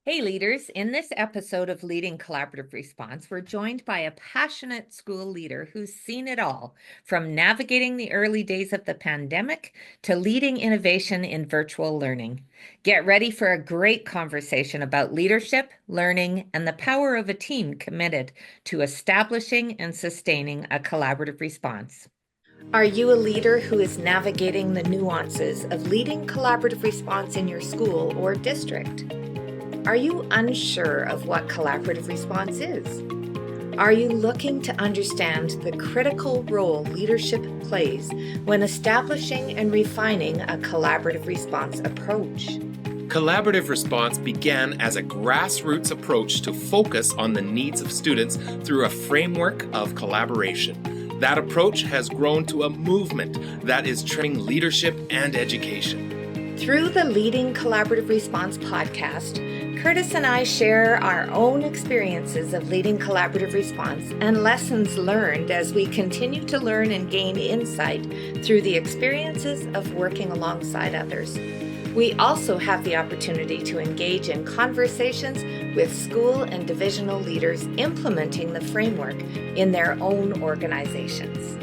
Hey leaders, in this episode of Leading Collaborative Response, we're joined by a passionate school leader who's seen it all, from navigating the early days of the pandemic to leading innovation in virtual learning. Get ready for a great conversation about leadership, learning, and the power of a team committed to establishing and sustaining a collaborative response. Are you a leader who is navigating the nuances of leading collaborative response in your school or district? Are you unsure of what collaborative response is? Are you looking to understand the critical role leadership plays when establishing and refining a collaborative response approach? Collaborative response began as a grassroots approach to focus on the needs of students through a framework of collaboration. That approach has grown to a movement that is training leadership and education. Through the Leading Collaborative Response podcast, Kurtis and I share our own experiences of leading collaborative response and lessons learned as we continue to learn and gain insight through the experiences of working alongside others. We also have the opportunity to engage in conversations with school and divisional leaders implementing the framework in their own organizations.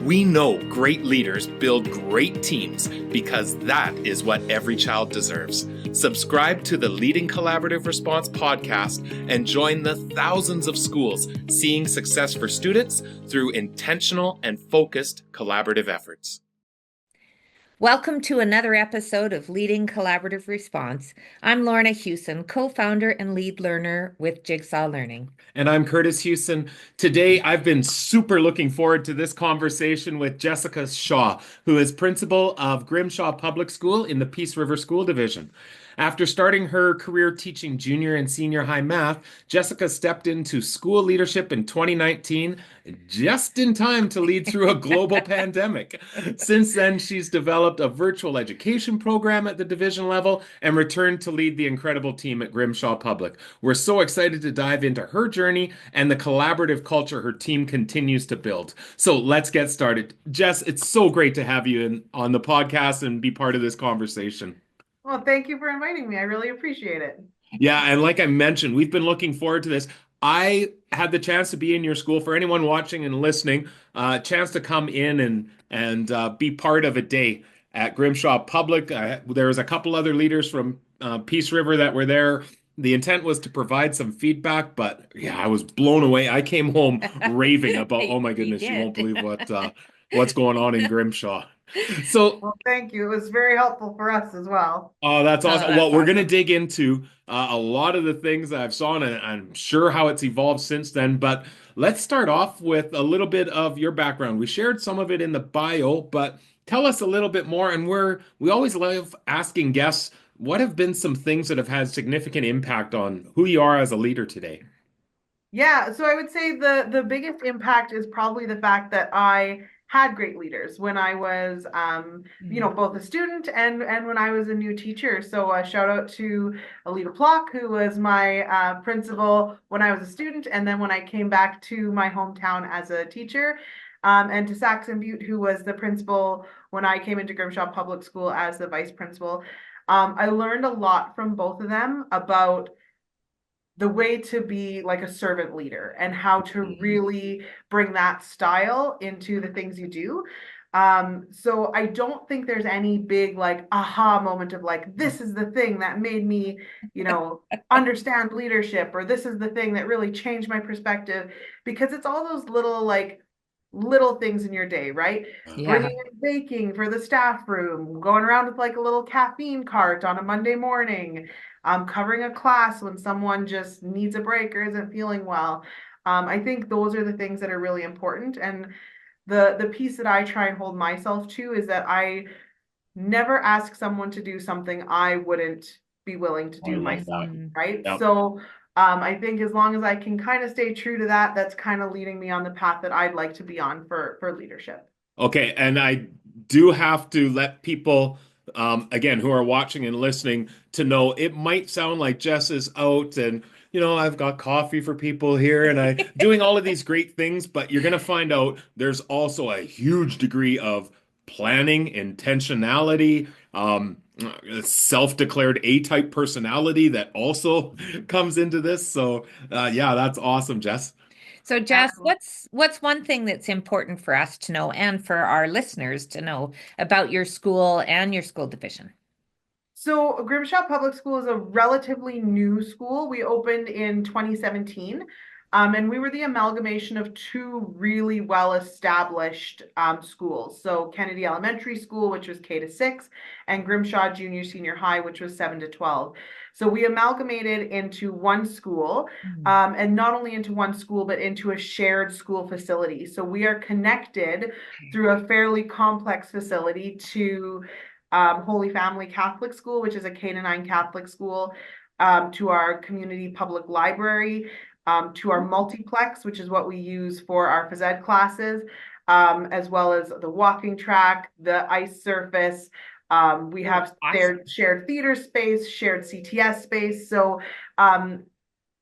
We know great leaders build great teams because that is what every child deserves. Subscribe to the Leading Collaborative Response podcast and join the thousands of schools seeing success for students through intentional and focused collaborative efforts. Welcome to another episode of Leading Collaborative Response. I'm Lorna Hewson, co-founder and lead learner with Jigsaw Learning. And I'm Kurtis Hewson. Today, I've been super looking forward to this conversation with Jessica Shaw, who is principal of Grimshaw Public School in the Peace River School Division. After starting her career teaching junior and senior high math, Jessica stepped into school leadership in 2019, just in time to lead through a global pandemic. Since then, she's developed a virtual education program at the division level and returned to lead the incredible team at Grimshaw Public. We're so excited to dive into her journey and the collaborative culture her team continues to build. So let's get started. Jess, it's so great to have you on the podcast and be part of this conversation. Well, thank you for inviting me. I really appreciate it. Yeah, and like I mentioned, we've been looking forward to this. I had the chance to be in your school. For anyone watching and listening, chance to come in and be part of a day at Grimshaw Public. There was a couple other leaders from Peace River that were there. The intent was to provide some feedback, but yeah, I was blown away. I came home raving about, oh my goodness, you won't believe what's going on in Grimshaw. So, well, thank you. It was very helpful for us as well. Oh, that's awesome. Well, we're going to dig into a lot of the things that I've saw, and I'm sure how it's evolved since then. But let's start off with a little bit of your background. We shared some of it in the bio, but tell us a little bit more. And we always love asking guests, what have been some things that have had significant impact on who you are as a leader today? Yeah, so I would say the biggest impact is probably the fact that I had great leaders when I was, both a student and when I was a new teacher. So a shout out to Alita Plock, who was my principal when I was a student, and then when I came back to my hometown as a teacher, and to Saxon Butte, who was the principal when I came into Grimshaw Public School as the vice principal. I learned a lot from both of them about the way to be like a servant leader and how to really bring that style into the things you do. So I don't think there's any big like aha moment of like, this is the thing that made me, understand leadership, or this is the thing that really changed my perspective, because it's all those little things in your day, right? Yeah. Bringing in baking for the staff room, going around with like a little caffeine cart on a Monday morning, covering a class when someone just needs a break or isn't feeling well. I think those are the things that are really important. And the piece that I try and hold myself to is that I never ask someone to do something I wouldn't be willing to do myself, right? Yep. So I think as long as I can kind of stay true to that, that's kind of leading me on the path that I'd like to be on for leadership. Okay, and I do have to let people again, who are watching and listening, to know it might sound like Jess is out and, I've got coffee for people here and I'm doing all of these great things, but you're going to find out there's also a huge degree of planning, intentionality, self-declared A-type personality that also comes into this. So yeah, that's awesome, Jess. So, Jess, Absolutely. what's one thing that's important for us to know and for our listeners to know about your school and your school division? So Grimshaw Public School is a relatively new school. We opened in 2017, and we were the amalgamation of two really well-established schools. So Kennedy Elementary School, which was K to 6, and Grimshaw Junior Senior High, which was 7 to 12. So we amalgamated into one school, Mm. and not only into one school, but into a shared school facility. So we are connected through a fairly complex facility to Holy Family Catholic School, which is a K-9 Catholic school, to our community public library, to our multiplex, which is what we use for our phys ed classes, as well as the walking track, the ice surface. We Oh, have awesome. their shared theater space, shared CTS space. So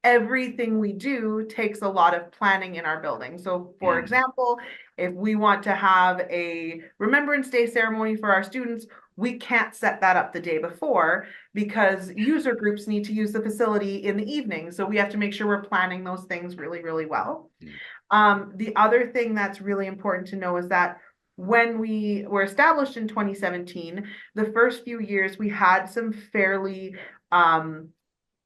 everything we do takes a lot of planning in our building. So, for example, if we want to have a Remembrance Day ceremony for our students, we can't set that up the day before because user groups need to use the facility in the evening. So we have to make sure we're planning those things really, really well. The other thing that's really important to know is that when we were established in 2017, the first few years we had some fairly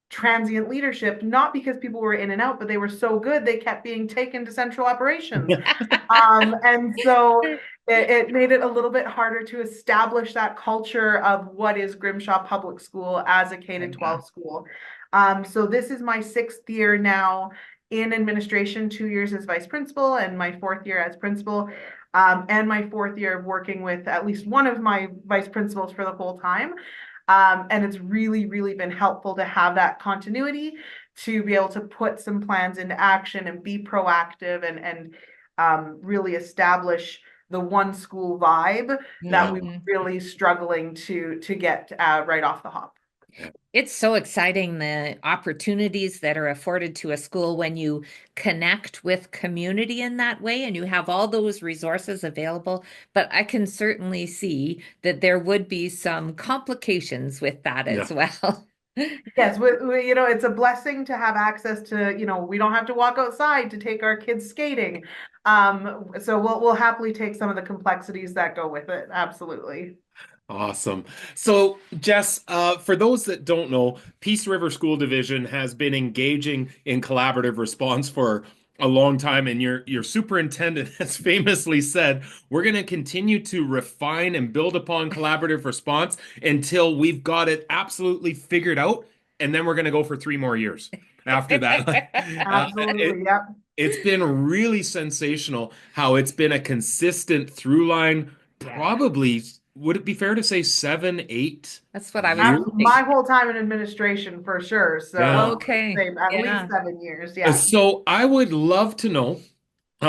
transient leadership, not because people were in and out, but they were so good they kept being taken to central operations. And so it made it a little bit harder to establish that culture of what is Grimshaw Public School as a K to 12 school. So this is my 6th year now in administration, 2 years as vice principal, and my 4th year as principal, and my 4th year of working with at least one of my vice principals for the whole time. And it's really, really been helpful to have that continuity to be able to put some plans into action and be proactive and really establish the one school vibe that we were Mhm. really struggling to get right off the hop. It's so exciting the opportunities that are afforded to a school when you connect with community in that way and you have all those resources available. But I can certainly see that there would be some complications with that Yeah. as well. Yes, it's a blessing to have access to, we don't have to walk outside to take our kids skating. So we'll happily take some of the complexities that go with it. Absolutely. Awesome. So, Jess, for those that don't know, Peace River School Division has been engaging in collaborative response for a long time, and your superintendent has famously said, "We're going to continue to refine and build upon collaborative response until we've got it absolutely figured out, and then we're going to go for 3 more years after that." Absolutely. Yep. It's been really sensational how it's been a consistent through line, Yeah, probably, would it be fair to say 7, 8 that's what I was years? thinking. My whole time in administration for sure. Yeah. So Okay. same, at least Yeah. 7 years. Yeah. So I would love to know,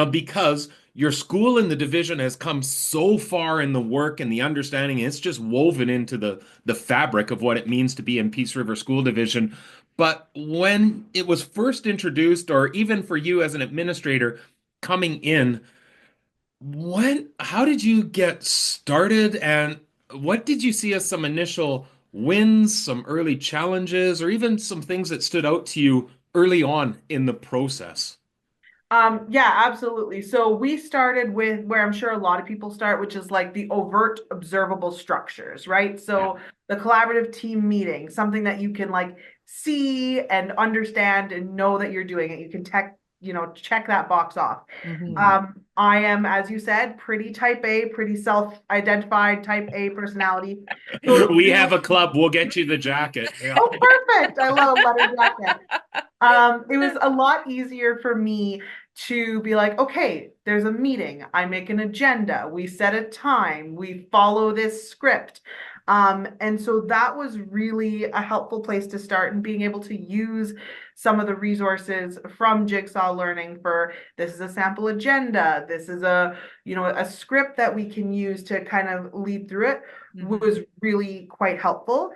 because your school and the division has come so far in the work and the understanding, it's just woven into the fabric of what it means to be in Peace River School Division. But when it was first introduced, or even for you as an administrator coming in, how did you get started, and what did you see as some initial wins, some early challenges, or even some things that stood out to you early on in the process? Yeah, absolutely. So we started with where I'm sure a lot of people start, which is like the overt observable structures, right? Yeah. So the collaborative team meeting, something that you can like see and understand and know that you're doing it. You can check that box off. Mhm. I am, as you said, pretty type A, pretty self-identified type A personality. So it We really, have a club. We'll get you the jacket. Yeah. oh, perfect. I love a letter jacket. It was a lot easier for me to be like, okay, there's a meeting. I make an agenda. We set a time. We follow this script. And so that was really a helpful place to start and being able to use some of the resources from Jigsaw Learning for this is a sample agenda. This is a script that we can use to kind of lead through it was really quite helpful.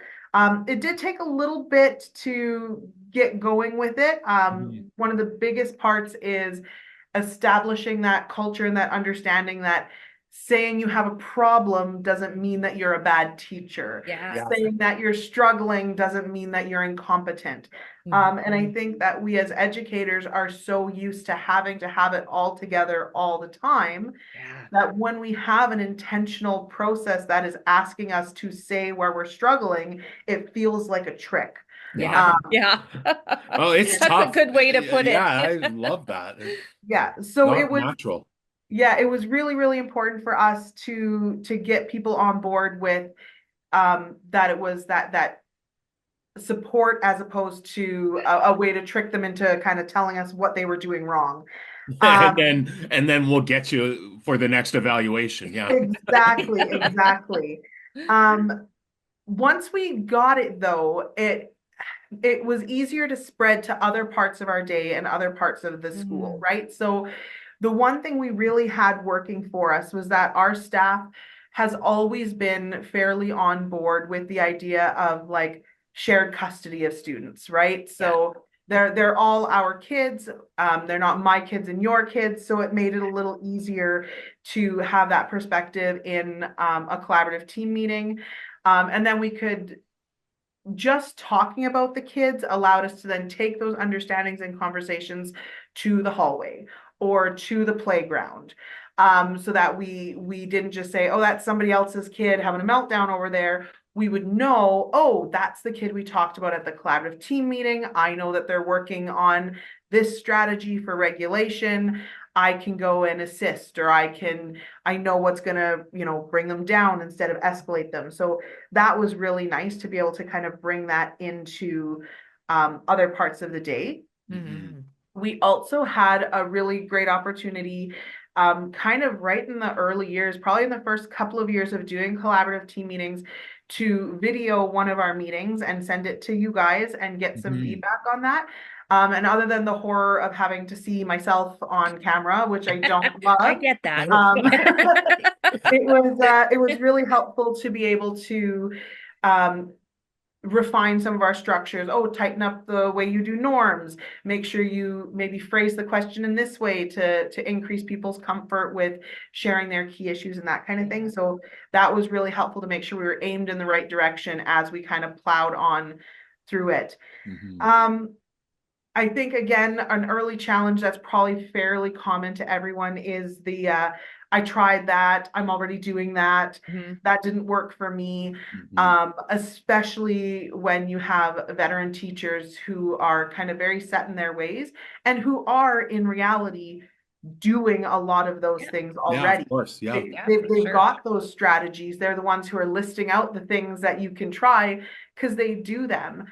It did take a little bit to get going with it. One of the biggest parts is establishing that culture and that understanding that saying you have a problem doesn't mean that you're a bad teacher. Yeah. Saying that you're struggling doesn't mean that you're incompetent. And I think that we as educators are so used to having to have it all together all the time that when we have an intentional process that is asking us to say where we're struggling, it feels like a trick. Yeah. Yeah. Well, it's That's tough. a good way to put it. Yeah, I love that. Yeah. So Not it was natural. yeah, it was really, really important for us to get people on board with that it was that support as opposed to a way to trick them into kind of telling us what they were doing wrong. And then we'll get you for the next evaluation. Yeah. Exactly, exactly. Once we got it though, it was easier to spread to other parts of our day and other parts of the school, right? So the one thing we really had working for us was that our staff has always been fairly on board with the idea of like shared custody of students, right? So they're all our kids. They're not my kids and your kids. So it made it a little easier to have that perspective in a collaborative team meeting. And then we could just talking about the kids allowed us to then take those understandings and conversations to the hallway or to the playground. So that we didn't just say, oh, that's somebody else's kid having a meltdown over there. We would know, oh, that's the kid we talked about at the collaborative team meeting. I know that they're working on this strategy for regulation. I can go and assist, or I know what's gonna, bring them down instead of escalate them. So that was really nice to be able to kind of bring that into other parts of the day. We also had a really great opportunity kind of right in the early years, probably in the first couple of years of doing collaborative team meetings, to video one of our meetings and send it to you guys and get some feedback on that. And other than the horror of having to see myself on camera, which I don't love, I get that. it was really helpful to be able to refine some of our structures. Oh, tighten up the way you do norms. Make sure you maybe phrase the question in this way to increase people's comfort with sharing their key issues and that kind of thing. So that was really helpful to make sure we were aimed in the right direction as we kind of plowed on through it. I think, again, an early challenge that's probably fairly common to everyone is the I tried that, I'm already doing that, that didn't work for me, especially when you have veteran teachers who are kind of very set in their ways and who are in reality doing a lot of those things already. Of course, they've got those strategies. They're the ones who are listing out the things that you can try because they do them.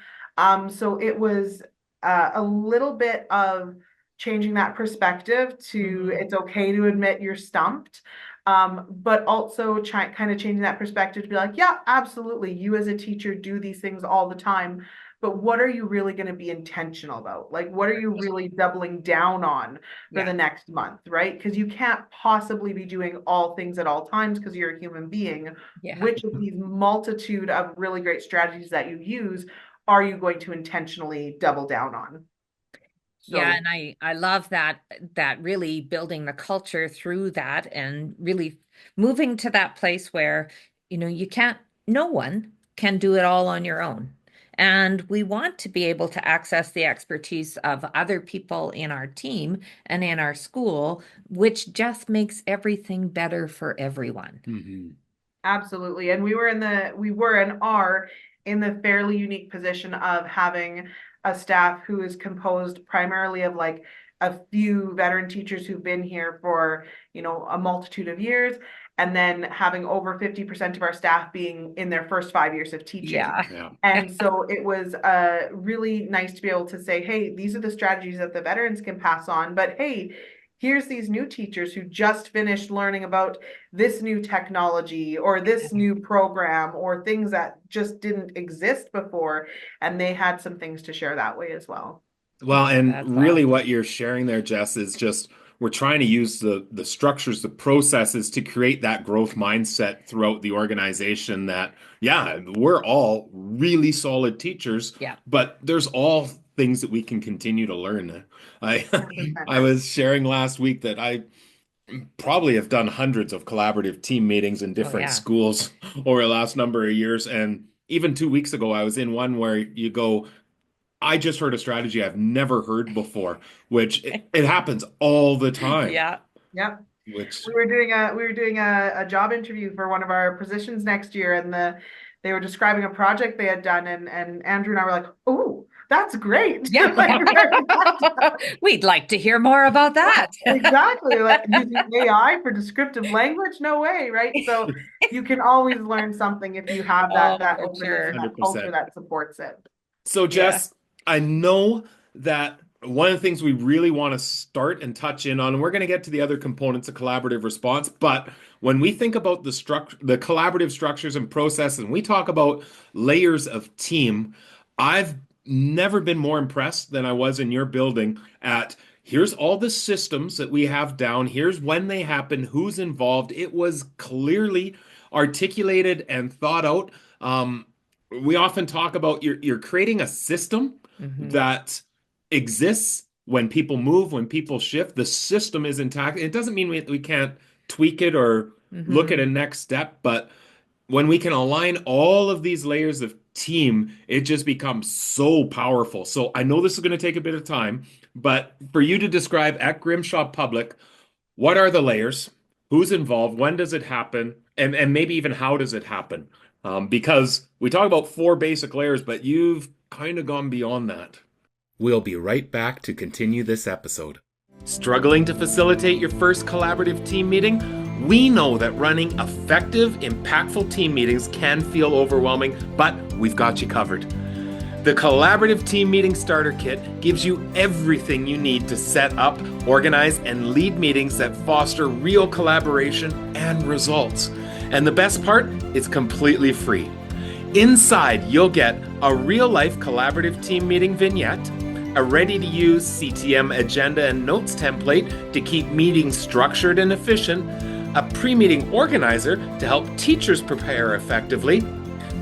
So it was a little bit of changing that perspective to it's okay to admit you're stumped, but also kind of changing that perspective to be like, yeah, absolutely, you as a teacher do these things all the time, but what are you really going to be intentional about? Like, what are you really doubling down on for the next month, right? Because you can't possibly be doing all things at all times because you're a human being. Which of these multitude of really great strategies that you use are you going to intentionally double down on? So, and I love that really building the culture through that and really moving to that place where, no one can do it all on your own. And we want to be able to access the expertise of other people in our team and in our school, which just makes everything better for everyone. Absolutely. And we are in the fairly unique position of having a staff who is composed primarily of like a few veteran teachers who've been here for, a multitude of years, and then having over 50% of our staff being in their first 5 years of teaching. And so it was really nice to be able to say, hey, these are the strategies that the veterans can pass on, but hey, here's these new teachers who just finished learning about this new technology or this new program or things that just didn't exist before. And they had some things to share that way as well. Well, and really what you're sharing there, Jess, is just we're trying to use the structures, the processes to create that growth mindset throughout the organization that, we're all really solid teachers, but there's all things that we can continue to learn. I was sharing last week that probably have done hundreds of collaborative team meetings in Oh, different yeah. schools over the last number of years. And even 2 weeks ago, I was in one where you go, I just heard a strategy I've never heard before, which it happens all the time, Yeah. Yeah. which We were doing a job interview for one of our positions next year, and they were describing a project they had done, and Andrew and I were like, "Oh, that's great!" Yeah. Like, We'd like to hear more about that. exactly, like using AI for descriptive language. No way, right? So you can always learn something if you have Oh, that for openness and sure. that culture 100%. that supports it. So, Yeah. Jess, I know that one of the things we really want to start and touch in on, and we're going to get to the other components of collaborative response, but when we think about the collaborative structures and process, and we talk about layers of team, I've never been more impressed than I was in your building at here's all the systems that we have down, here's when they happen, who's involved. It was clearly articulated and thought out. We often talk about you're creating a system Hmm. that exists when people move, when people shift. The system is intact. It doesn't mean we can't tweak it or look at Hmm. a next step, but when we can align all of these layers of team, it just becomes so powerful. So I know this is going to take a bit of time, but for you to describe at Grimshaw Public, what are the layers? Who's involved? When does it happen? And maybe even how does it happen? Because we talk about four basic layers, but you've kind of gone beyond that. We'll be right back to continue this episode. Struggling to facilitate your first collaborative team meeting? We know that running effective, impactful team meetings can feel overwhelming, but we've got you covered. The Collaborative Team Meeting Starter Kit gives you everything you need to set up, organize, and lead meetings that foster real collaboration and results. And the best part, it's completely free. Inside, you'll get a real-life collaborative team meeting vignette, a ready-to-use CTM agenda and notes template to keep meetings structured and efficient, a pre-meeting organizer to help teachers prepare effectively,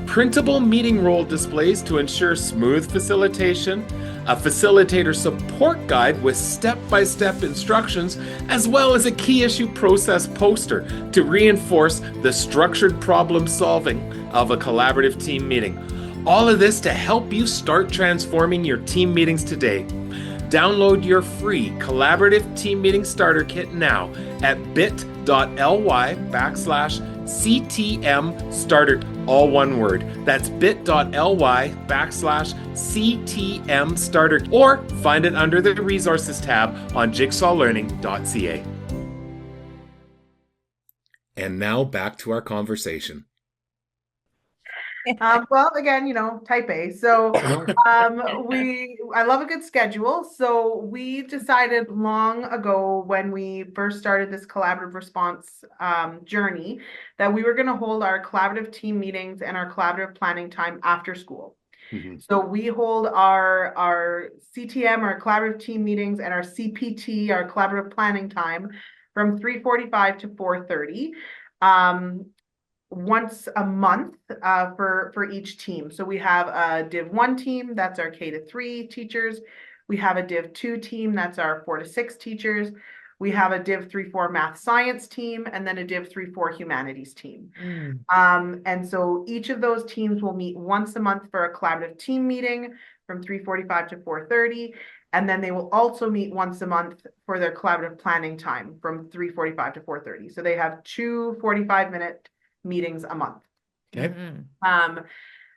printable meeting role displays to ensure smooth facilitation, a facilitator support guide with step-by-step instructions, as well as a key issue process poster to reinforce the structured problem solving of a collaborative team meeting. All of this to help you start transforming your team meetings today. Download your free collaborative team meeting starter kit now at bit.ly/CTM starter, all one word. That's bit.ly/CTM starter, or find it under the resources tab on jigsawlearning.ca. And now back to our conversation. Well, again, type A. So I love a good schedule. So we decided long ago when we first started this collaborative response journey that we were going to hold our collaborative team meetings and our collaborative planning time after school. Mm-hmm. So we hold our CTM, our collaborative team meetings, and our CPT, our collaborative planning time, from 3:45 to 4:30. Once a month for each team. So we have a Div 1 team, that's our K-3 teachers. We have a Div 2 team, that's our 4-6 teachers. We have a Div 3-4 math science team, and then a Div 3-4 humanities team. And so each of those teams will meet once a month for a collaborative team meeting from 3:45 to 4:30. And then they will also meet once a month for their collaborative planning time from 3:45 to 4:30. So they have two 45-minute meetings a month. Okay.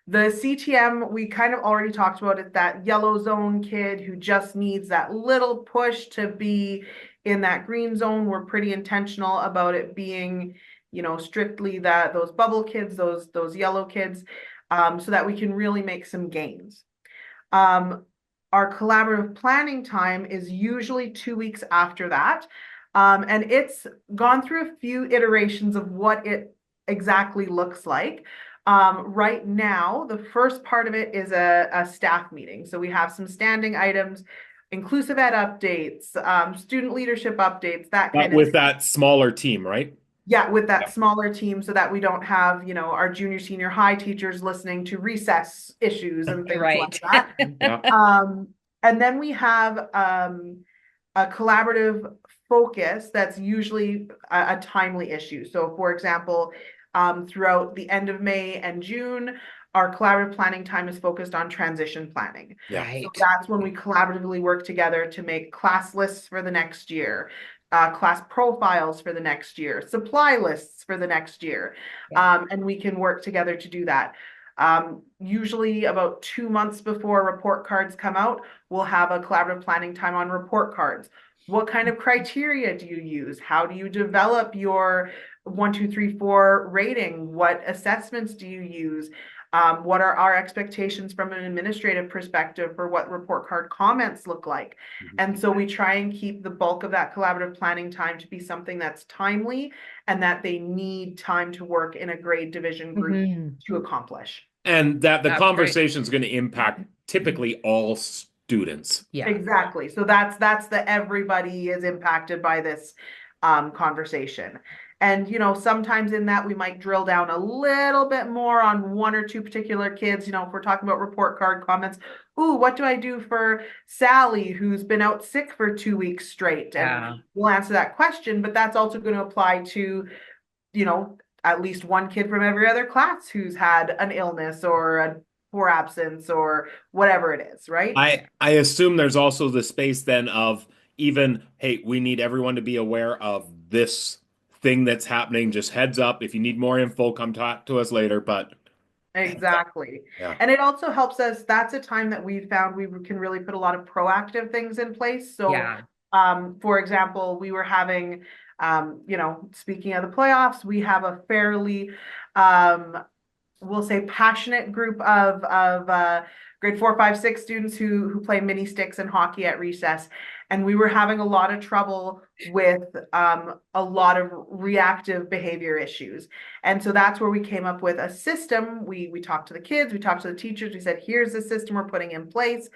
The CTM, we kind of already talked about it, that yellow zone kid who just needs that little push to be in that green zone. We're pretty intentional about it being, strictly those bubble kids, those yellow kids, so that we can really make some gains. Our collaborative planning time is usually 2 weeks after that. And it's gone through a few iterations of what it exactly looks like. Right now, the first part of it is a staff meeting. So we have some standing items, inclusive ed updates, student leadership updates, that kind But with of that smaller team, right? Yeah, with that smaller team, so that we don't have, our junior, senior high teachers listening to recess issues and things like Right. that. Yeah. And then we have a collaborative focus that's usually a timely issue. So for example, throughout the end of May and June, our collaborative planning time is focused on transition planning. Right. So that's when we collaboratively work together to make class lists for the next year, class profiles for the next year, supply lists for the next year. And we can work together to do that. Usually about 2 months before report cards come out, we'll have a collaborative planning time on report cards. What kind of criteria do you use? How do you develop your 1, 2, 3, 4 rating? What assessments do you use? What are our expectations from an administrative perspective for what report card comments look like? And so we try and keep the bulk of that collaborative planning time to be something that's timely and that they need time to work in a grade division group to accomplish. And that the That's conversation is going to impact typically all students. Yeah. Exactly. So that's the everybody is impacted by this conversation. And, you know, sometimes in that we might drill down a little bit more on 1 or 2 particular kids. You know, if we're talking about report card comments, ooh, what do I do for Sally, who's been out sick for 2 weeks straight? And we'll answer that question, but that's also going to apply to, you know, at least one kid from every other class who's had an illness or a poor absence or whatever it is, right? I assume there's also the space then of even, hey, we need everyone to be aware of this thing that's happening. Just heads up. If you need more info, come talk to us later. But exactly. Yeah. And it also helps us. That's a time that we found we can really put a lot of proactive things in place. So, for example, we were having, you know, speaking of the playoffs, we have a fairly, we'll say passionate group of grade 4, 5, 6 students who play mini sticks and hockey at recess. And we were having a lot of trouble with a lot of reactive behavior issues. And so that's where we came up with a system. We talked to the kids, we talked to the teachers, we said, here's the system we're putting in place.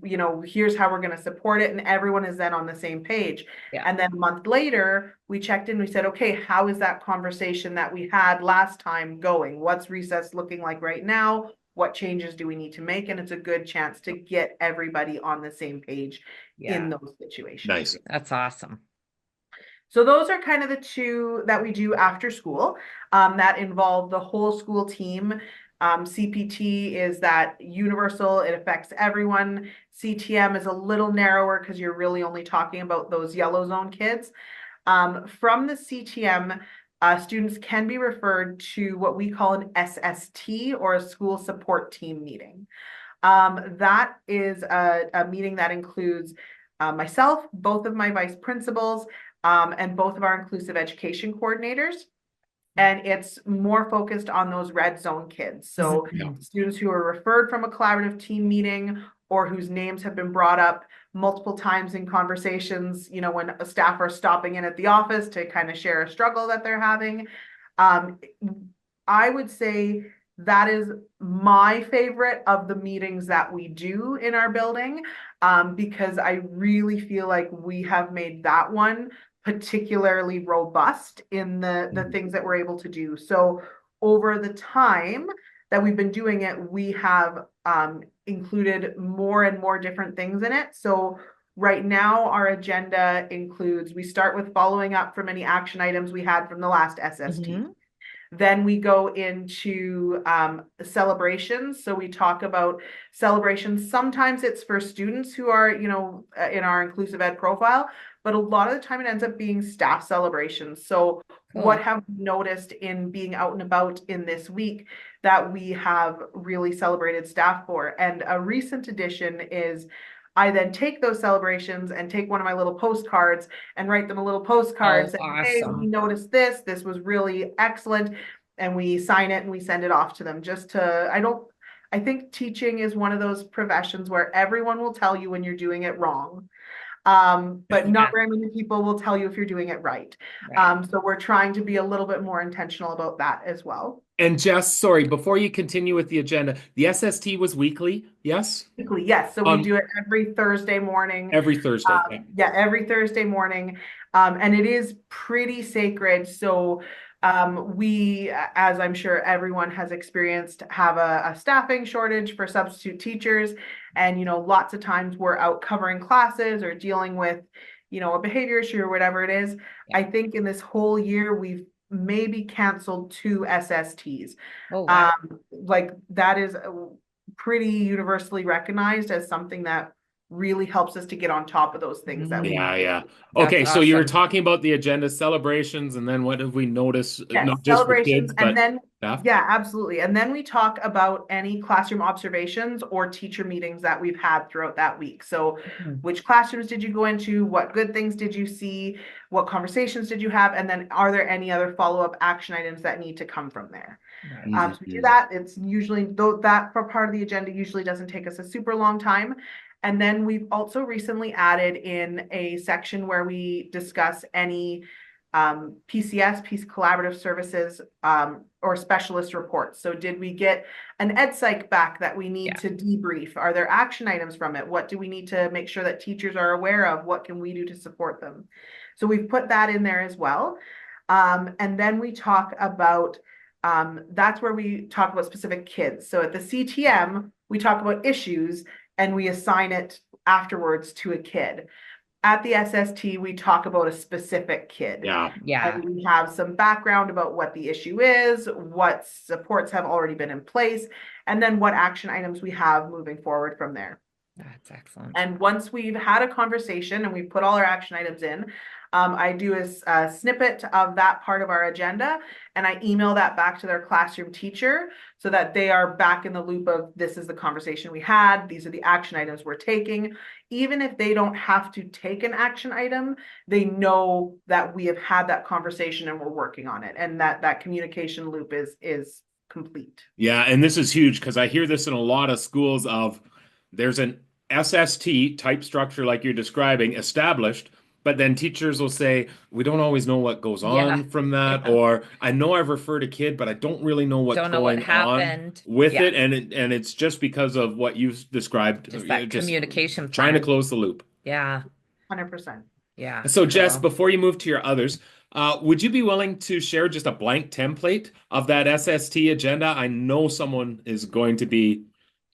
You know, here's how we're going to support it. And everyone is then on the same page. And then a month later, we checked in, we said, okay, how is that conversation that we had last time going? What's recess looking like right now? What changes do we need to make? And it's a good chance to get everybody on the same page in those situations. Nice. That's awesome. So those are kind of the 2 that we do after school that involve the whole school team. CPT is that universal, it affects everyone. CTM is a little narrower because you're really only talking about those yellow zone kids. From the CTM, students can be referred to what we call an SST, or a school support team meeting. That is a meeting that includes myself, both of my vice principals, and both of our inclusive education coordinators. And it's more focused on those red zone kids. So students who are referred from a collaborative team meeting or whose names have been brought up multiple times in conversations, you know, when a staff are stopping in at the office to kind of share a struggle that they're having. I would say that is my favorite of the meetings that we do in our building, because I really feel like we have made that one particularly robust in the things that we're able to do. So over the time that we've been doing it, we have included more and more different things in it. So right now our agenda includes, we start with following up from any action items we had from the last SST. Then we go into celebrations. So we talk about celebrations. Sometimes it's for students who are, you know, in our inclusive ed profile, but a lot of the time it ends up being staff celebrations. So what have we noticed in being out and about in this week that we have really celebrated staff for? And a recent addition is I then take those celebrations and take one of my little postcards and write them a little postcard saying, hey, we noticed this was really excellent. And we sign it and we send it off to them just to, I think teaching is one of those professions where everyone will tell you when you're doing it wrong. But not very many people will tell you if you're doing it right. So we're trying to be a little bit more intentional about that as well. And Jess, sorry, before you continue with the agenda, the SST was weekly, yes? Weekly, yes. So we do it every Thursday morning. Every Thursday. Every Thursday morning. And it is pretty sacred. So we, as I'm sure everyone has experienced, have a staffing shortage for substitute teachers. And, lots of times we're out covering classes or dealing with, a behavior issue or whatever it is. Yeah. I think in this whole year, we've maybe canceled 2 SSTs. Oh, wow. Like that is pretty universally recognized as something that really helps us to get on top of those things that we Yeah. That's Okay, so you were awesome. talking about the agenda celebrations, and then what have we noticed? Yes, Not just for celebrations, kids, and but then staff? yeah, absolutely. And then we talk about any classroom observations or teacher meetings that we've had throughout that week. So which classrooms did you go into? What good things did you see? What conversations did you have? And then are there any other follow-up action items that need to come from there? So we do that. It's usually, though that for part of the agenda usually doesn't take us a super long time. And then we've also recently added in a section where we discuss any PCS, Peace Collaborative Services, or specialist reports. So did we get an ed psych back that we need to debrief? Are there action items from it? What do we need to make sure that teachers are aware of? What can we do to support them? So we've put that in there as well. And then we talk about, that's where we talk about specific kids. So at the CTM, we talk about issues and we assign it afterwards to a kid. At the SST, we talk about a specific kid. Yeah. And we have some background about what the issue is, what supports have already been in place, and then what action items we have moving forward from there. That's excellent. And once we've had a conversation and we've put all our action items in, I do a snippet of that part of our agenda and I email that back to their classroom teacher so that they are back in the loop of this is the conversation we had, these are the action items we're taking. Even if they don't have to take an action item, they know that we have had that conversation and we're working on it, and that communication loop is complete. Yeah, and this is huge because I hear this in a lot of schools of there's an SST type structure like you're describing established, but then teachers will say, we don't always know what goes on from that, or I know I've referred a kid, but I don't really know what's going on with it. And it's just because of what you've described. Just that communication plan. Trying to close the loop. Yeah. 100%. Yeah. So Jess, before you move to your others, would you be willing to share just a blank template of that SST agenda? I know someone is going to be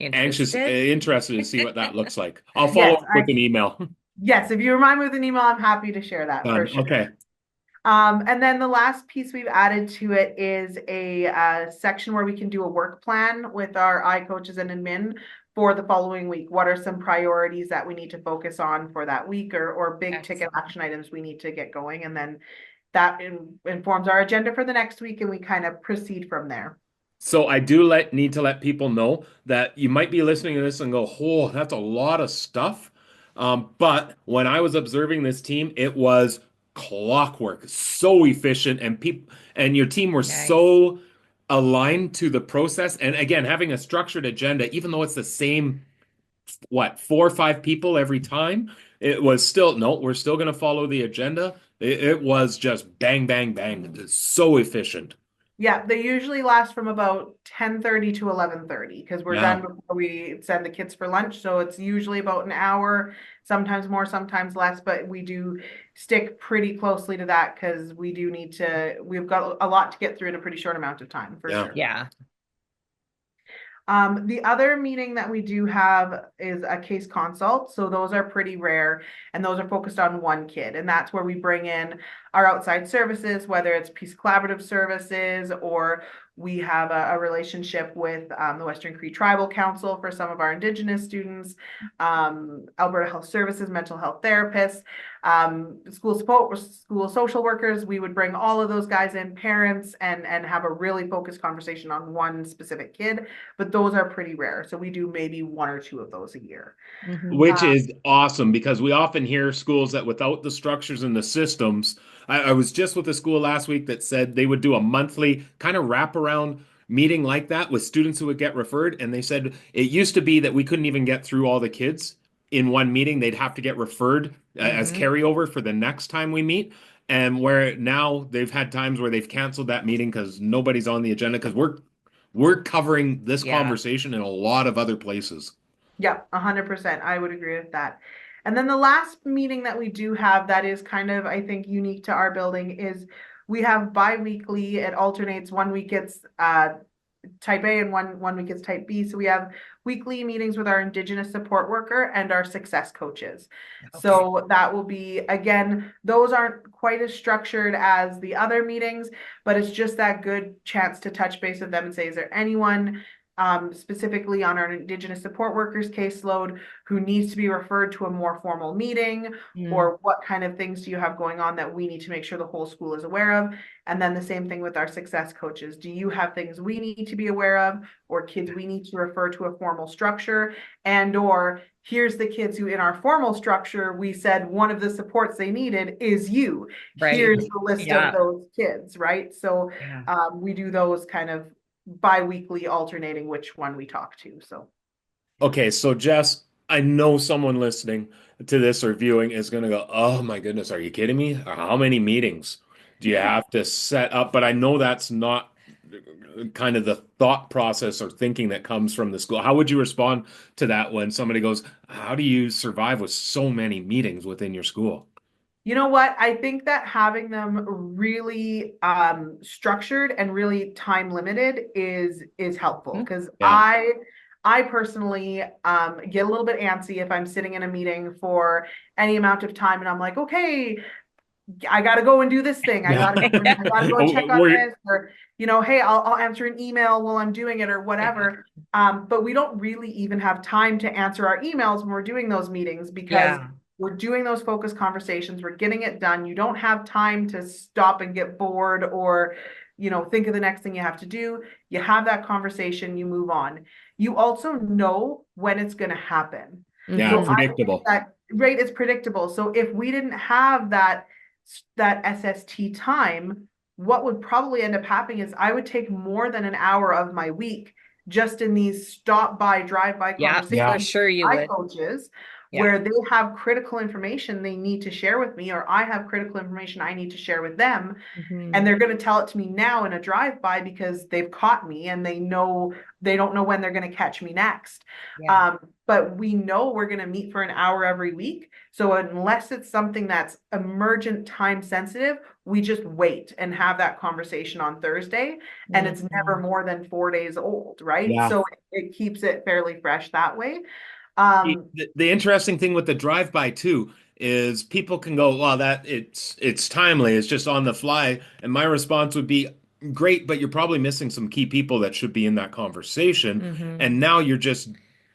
interested to see what that looks like. I'll follow up with an email. Yes, if you remind me with an email, I'm happy to share that for sure. Okay. And then the last piece we've added to it is a section where we can do a work plan with our coaches and admin for the following week. What are some priorities that we need to focus on for that week, or big ticket action items we need to get going? And then that informs our agenda for the next week, and we kind of proceed from there. So I do need to let people know that you might be listening to this and go, oh, that's a lot of stuff. But when I was observing this team, it was clockwork, so efficient, and your team were so aligned to the process. And again, having a structured agenda, even though it's the same, 4 or 5 people every time, it was still, no, we're still going to follow the agenda. It was just bang, bang, bang. It's so efficient. Yeah, they usually last from about 10:30 to 11:30 because we're done before we send the kids for lunch. So it's usually about an hour, sometimes more, sometimes less, but we do stick pretty closely to that because we've got a lot to get through in a pretty short amount of time for sure. Yeah. The other meeting that we do have is a case consult. So those are pretty rare and those are focused on one kid. And that's where we bring in our outside services, whether it's Peace Collaborative Services or we have a relationship with the Western Cree Tribal Council for some of our Indigenous students, Alberta Health Services, mental health therapists, school support, school social workers. We would bring all of those guys in, parents, and have a really focused conversation on one specific kid. But those are pretty rare. So we do maybe 1 or 2 of those a year. Which is awesome because we often hear schools that without the structures and the systems, I was just with a school last week that said they would do a monthly kind of wraparound meeting like that with students who would get referred. And they said it used to be that we couldn't even get through all the kids in one meeting. They'd have to get referred as carryover for the next time we meet. And where now they've had times where they've canceled that meeting because nobody's on the agenda because we're covering this conversation in a lot of other places. Yeah, 100%. I would agree with that. And then the last meeting that we do have that is kind of, I think, unique to our building is we have bi-weekly. It alternates. 1 week it's type A and one week is type B. So we have weekly meetings with our Indigenous support worker and our success coaches. Okay. So that will be, again, those aren't quite as structured as the other meetings, but it's just that good chance to touch base with them and say, is there anyone specifically on our Indigenous support workers caseload who needs to be referred to a more formal meeting, or what kind of things do you have going on that we need to make sure the whole school is aware of? And then the same thing with our success coaches. Do you have things we need to be aware of, or kids we need to refer to a formal structure? And or here's the kids who in our formal structure, we said one of the supports they needed is you. Right. Here's the list of those kids, right? So we do those kind of bi-weekly, alternating which one we talk to. So okay, so Jess, I know someone listening to this or viewing is going to go, oh my goodness, are you kidding me? How many meetings do you have to set up? But I know that's not kind of the thought process or thinking that comes from the school. How would you respond to that when somebody goes, how do you survive with so many meetings within your school? You know what? I think that having them really structured and really time limited is helpful, because I personally get a little bit antsy if I'm sitting in a meeting for any amount of time and I'm like, okay, I got to go and do this thing. I got to go check on this, or, you know, hey, I'll answer an email while I'm doing it or whatever. But we don't really even have time to answer our emails when we're doing those meetings, because we're doing those focused conversations. We're getting it done. You don't have time to stop and get bored or, you know, think of the next thing you have to do. You have that conversation, you move on. You also know when it's going to happen. Yeah, so predictable. Right, it's predictable. So if we didn't have that SST time, what would probably end up happening is I would take more than an hour of my week just in these stop by, drive by conversations. Yeah, sure you would. Coaches, where they have critical information they need to share with me, or I have critical information I need to share with them. And they're going to tell it to me now in a drive by because they've caught me and they don't know when they're going to catch me next. But we know we're going to meet for an hour every week. So unless it's something that's emergent, time sensitive, we just wait and have that conversation on Thursday. And it's never more than 4 days old, right? So it keeps it fairly fresh that way. The interesting thing with the drive-by too is people can go, well, that it's timely, it's just on the fly. And my response would be, great, but you're probably missing some key people that should be in that conversation. And now you're just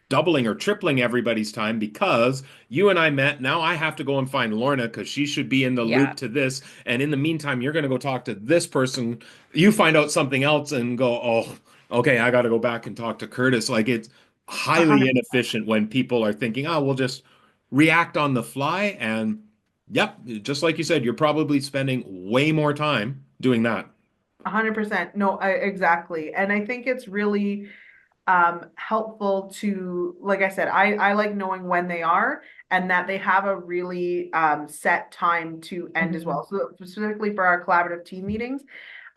doubling or tripling everybody's time because you and I met. Now I have to go and find Lorna because she should be in the loop to this. And in the meantime, you're going to go talk to this person. You find out something else and go, oh, okay, I got to go back and talk to Kurtis. Like, it's highly 100%. Inefficient when people are thinking, oh, we'll just react on the fly. And just like you said, you're probably spending way more time doing that. 100%. No, exactly. And I think it's really helpful to, like I said, I like knowing when they are and that they have a really set time to end as well. So specifically for our collaborative team meetings,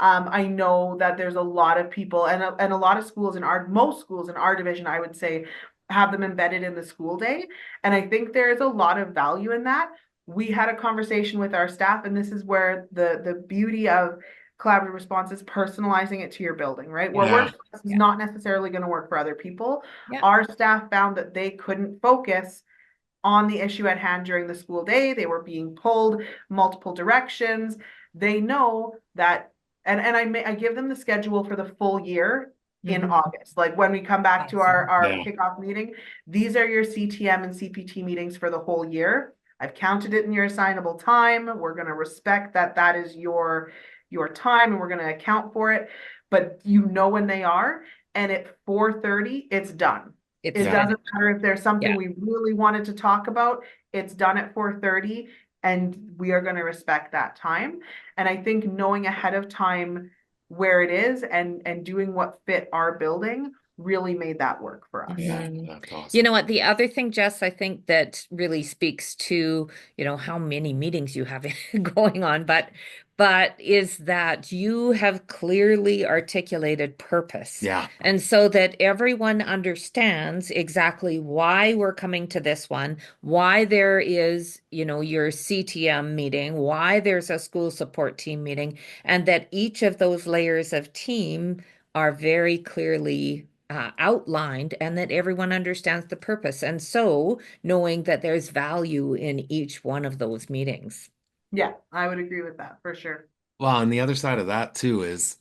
I know that there's a lot of people and a lot of schools most schools in our division, I would say, have them embedded in the school day. And I think there's a lot of value in that. We had a conversation with our staff, and this is where the beauty of collaborative response is personalizing it to your building, right? What works for us is not necessarily going to work for other people. Our staff found that they couldn't focus on the issue at hand during the school day. They were being pulled multiple directions. They know that, and I give them the schedule for the full year in August. Like when we come back to our kickoff meeting, these are your CTM and CPT meetings for the whole year. I've counted it in your assignable time. We're going to respect that is your time and we're going to account for it, but you know when they are, and at 4:30 it's done. It doesn't matter if there's something we really wanted to talk about, it's done at 4:30 and we are going to respect that time. And I think knowing ahead of time where it is and doing what fit our building really made that work for us. That's awesome. You know what, the other thing, Jess, I think that really speaks to, how many meetings you have going on, but is that you have clearly articulated purpose. And so that everyone understands exactly why we're coming to this one, why there is, your CTM meeting, why there's a school support team meeting, and that each of those layers of team are very clearly outlined and that everyone understands the purpose. And so knowing that there's value in each one of those meetings. Yeah, I would agree with that for sure. Well, on the other side of that too is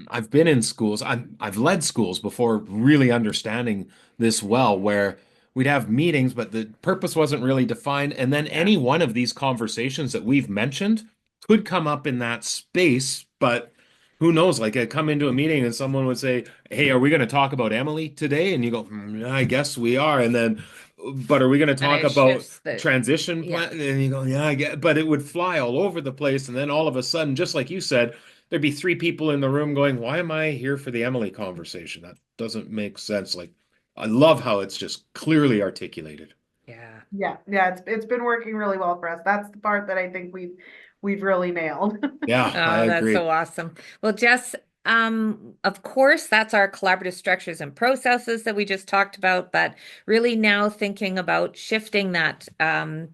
I've been in schools. I've led schools before really understanding this well, where we'd have meetings, but the purpose wasn't really defined. And then Yeah. any one of these conversations that we've mentioned could come up in that space, but who knows? Like I come into a meeting and someone would say, "Hey, are we going to talk about Emily today?" And you go, I guess we are." And then, but are we going to And talk it about shifts the, transition yeah. plan? And you go, "Yeah, I get," but it would fly all over the place. And then all of a sudden, just like you said, there'd be three people in the room going, "Why am I here for the Emily conversation? That doesn't make sense." Like, I love how it's just clearly articulated. Yeah. Yeah, it's been working really well for us. That's the part that I think we've really nailed. Yeah, I Oh, that's agree. so awesome. Well, Jess, of course, that's our collaborative structures and processes that we just talked about, but really now thinking about shifting that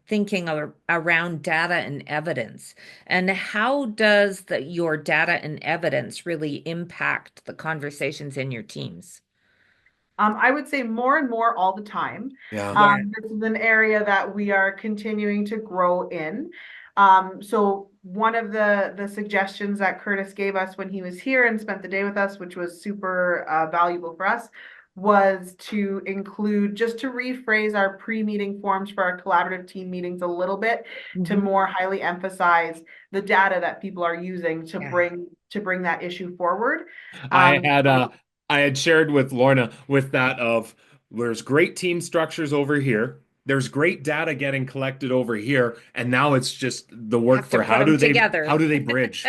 thinking around data and evidence. And how does your data and evidence really impact the conversations in your teams? I would say more and more all the time. Yeah. Yeah. This is an area that we are continuing to grow in. So one of the suggestions that Kurtis gave us when he was here and spent the day with us, which was super valuable for us, was to include, just to rephrase our pre-meeting forms for our collaborative team meetings a little bit, to Mhm. more highly emphasize the data that people are using to Yeah. bring that issue forward. I Um, had I had shared with Lorna with that of there's great team structures over here. There's great data getting collected over here, and now it's just the work Have to for put them how together. do they bridge?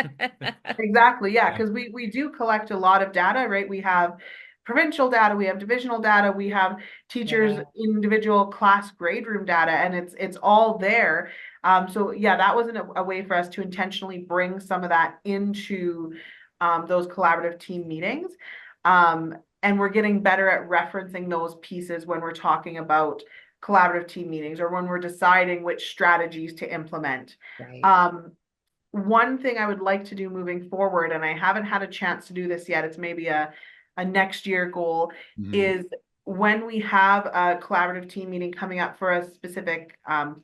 Exactly, yeah, Yeah. because we do collect a lot of data, right? We have provincial data, we have divisional data, we have teachers' Yeah. individual class grade room data, and it's all there. So yeah, that wasn't a way for us to intentionally bring some of that into those collaborative team meetings. And we're getting better at referencing those pieces when we're talking about collaborative team meetings or when we're deciding which strategies to implement. Right. Um, One thing I would like to do moving forward, and I haven't had a chance to do this yet, it's maybe a next year goal, Mhm. is when we have a collaborative team meeting coming up for a specific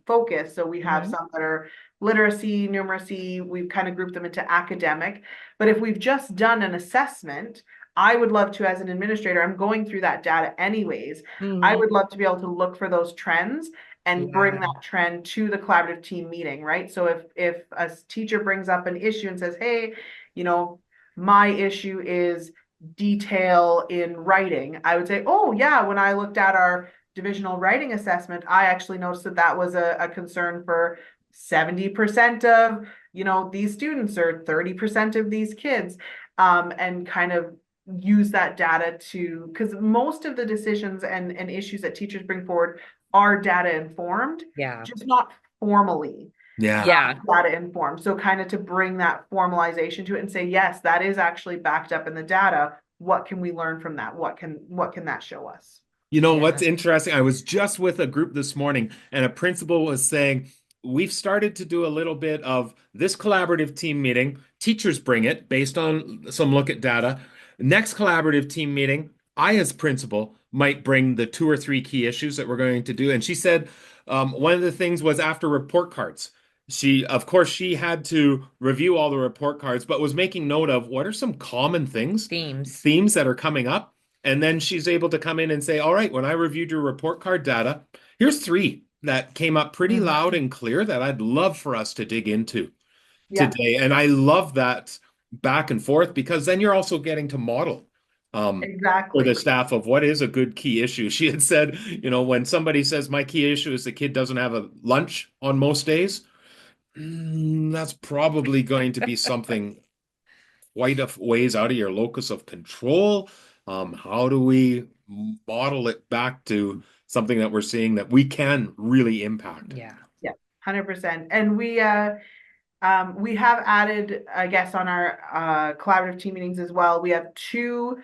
focus. So we have Mhm. some that are literacy, numeracy, we've kind of grouped them into academic. But if we've just done an assessment, I would love to, as an administrator, I'm going through that data anyways. I Mhm. would love to be able to look for those trends and bring Yeah. that trend to the collaborative team meeting, right? So if a teacher brings up an issue and says, hey, you know, my issue is detail in writing, I would say, oh yeah, when I looked at our divisional writing assessment, I actually noticed that that was a concern for 70% of, these students or 30% of these kids, and kind of use that data to, because most of the decisions and issues that teachers bring forward are data informed, Yeah. just not formally Yeah. Yeah. data informed. So kind of to bring that formalization to it and say, yes, that is actually backed up in the data. What can we learn from that? What can that show us? You know what's Yeah. interesting? I was just with a group this morning, and a principal was saying, we've started to do a little bit of this collaborative team meeting. Teachers bring it based on some look at data. Next collaborative team meeting, I, as principal, might bring the two or three key issues that we're going to do. And she said one of the things was after report cards. Of course, she had to review all the report cards, but was making note of what are some common Themes. themes that are coming up. And then she's able to come in and say, all right, when I reviewed your report card data, here's three that came up pretty loud Mhm. and clear that I'd love for us to dig into Yeah, today. And I love that back and forth because then you're also getting to model for the exactly. staff of what is a good key issue. She had said, when somebody says my key issue is the kid doesn't have a lunch on most days, that's probably going to be something quite a ways out of your locus of control. How do we model it back to something that we're seeing that we can really impact? Yeah. Yeah, 100%. And we have added, I guess, on our collaborative team meetings as well. We have two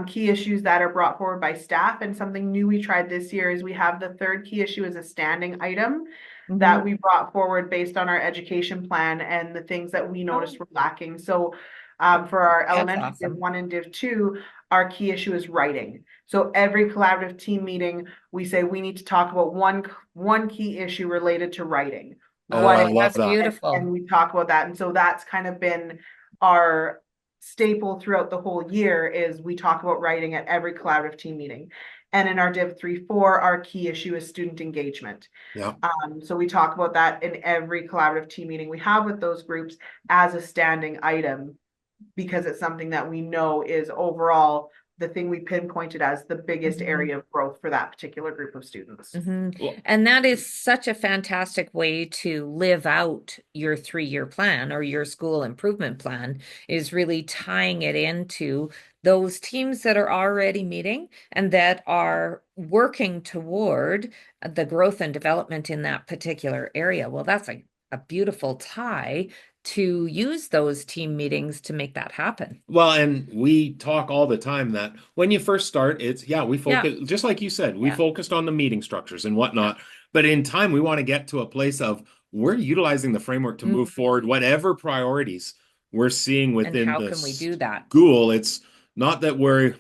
key issues that are brought forward by staff. And something new we tried this year is we have the third key issue as a standing item that Mhm. we brought forward based on our education plan and the things that we Oh, noticed were lacking. So For our That's elementary Div awesome. 1 and Div 2, our key issue is writing. So every collaborative team meeting, we say we need to talk about one key issue related to writing. Oh, I Oh, love that's that. beautiful. And we talk about that. And so that's kind of been our staple throughout the whole year, is we talk about writing at every collaborative team meeting. And in our Div 3-4, our key issue is student engagement. Yeah. So we talk about that in every collaborative team meeting we have with those groups as a standing item, because it's something that we know is overall the thing we pinpointed as the biggest area of growth for that particular group of students. Well, And that is such a fantastic way to live out your 3-year plan or your school improvement plan, is really tying it into those teams that are already meeting and that are working toward the growth and development in that particular area. Well, that's a beautiful tie to use those team meetings to make that happen. Well, and we talk all the time that when you first start, we focus, just like you said, we focused on the meeting structures and whatnot. But in time, we want to get to a place of we're utilizing the framework to move forward, whatever priorities we're seeing within And how the can we do that? school. It's not that we're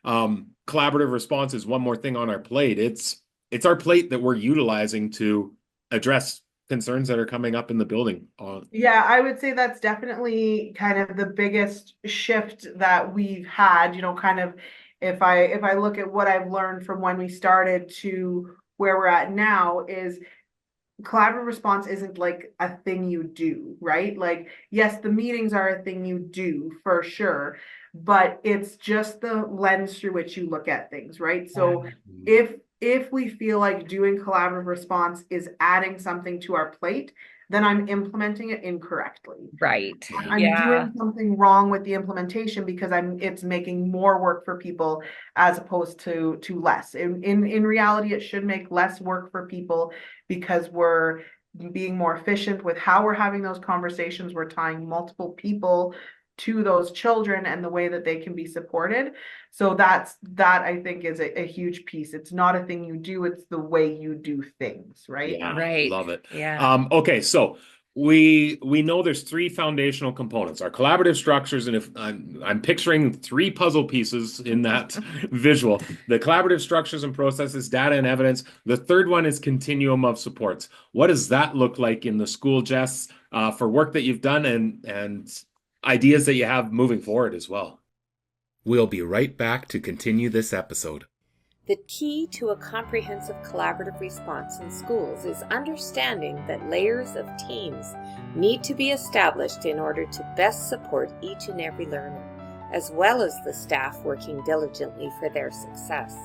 collaborative response is one more thing on our plate. It's our plate that we're utilizing to address concerns that are coming up in the building. Yeah, I would say that's definitely kind of the biggest shift that we've had, kind of if I look at what I've learned from when we started to where we're at now, is collaborative response isn't like a thing you do, right? Like, yes, the meetings are a thing you do for sure, but it's just the lens through which you look at things, right? So if we feel like doing collaborative response is adding something to our plate, then I'm implementing it incorrectly. Right. I'm doing something wrong with the implementation because it's making more work for people as opposed to less. In reality, it should make less work for people because we're being more efficient with how we're having those conversations. We're tying multiple people to those children and the way that they can be supported. So that I think is a huge piece. It's not a thing you do, it's the way you do things, right? Yeah, Right. love it. Yeah. Okay, so we know there's 3 foundational components, our collaborative structures, and if I'm picturing 3 puzzle pieces in that visual, the collaborative structures and processes, data and evidence. The third one is continuum of supports. What does that look like in the school, Jess, for work that you've done and ideas that you have moving forward as well? We'll be right back to continue this episode. The key to a comprehensive collaborative response in schools is understanding that layers of teams need to be established in order to best support each and every learner, as well as the staff working diligently for their success.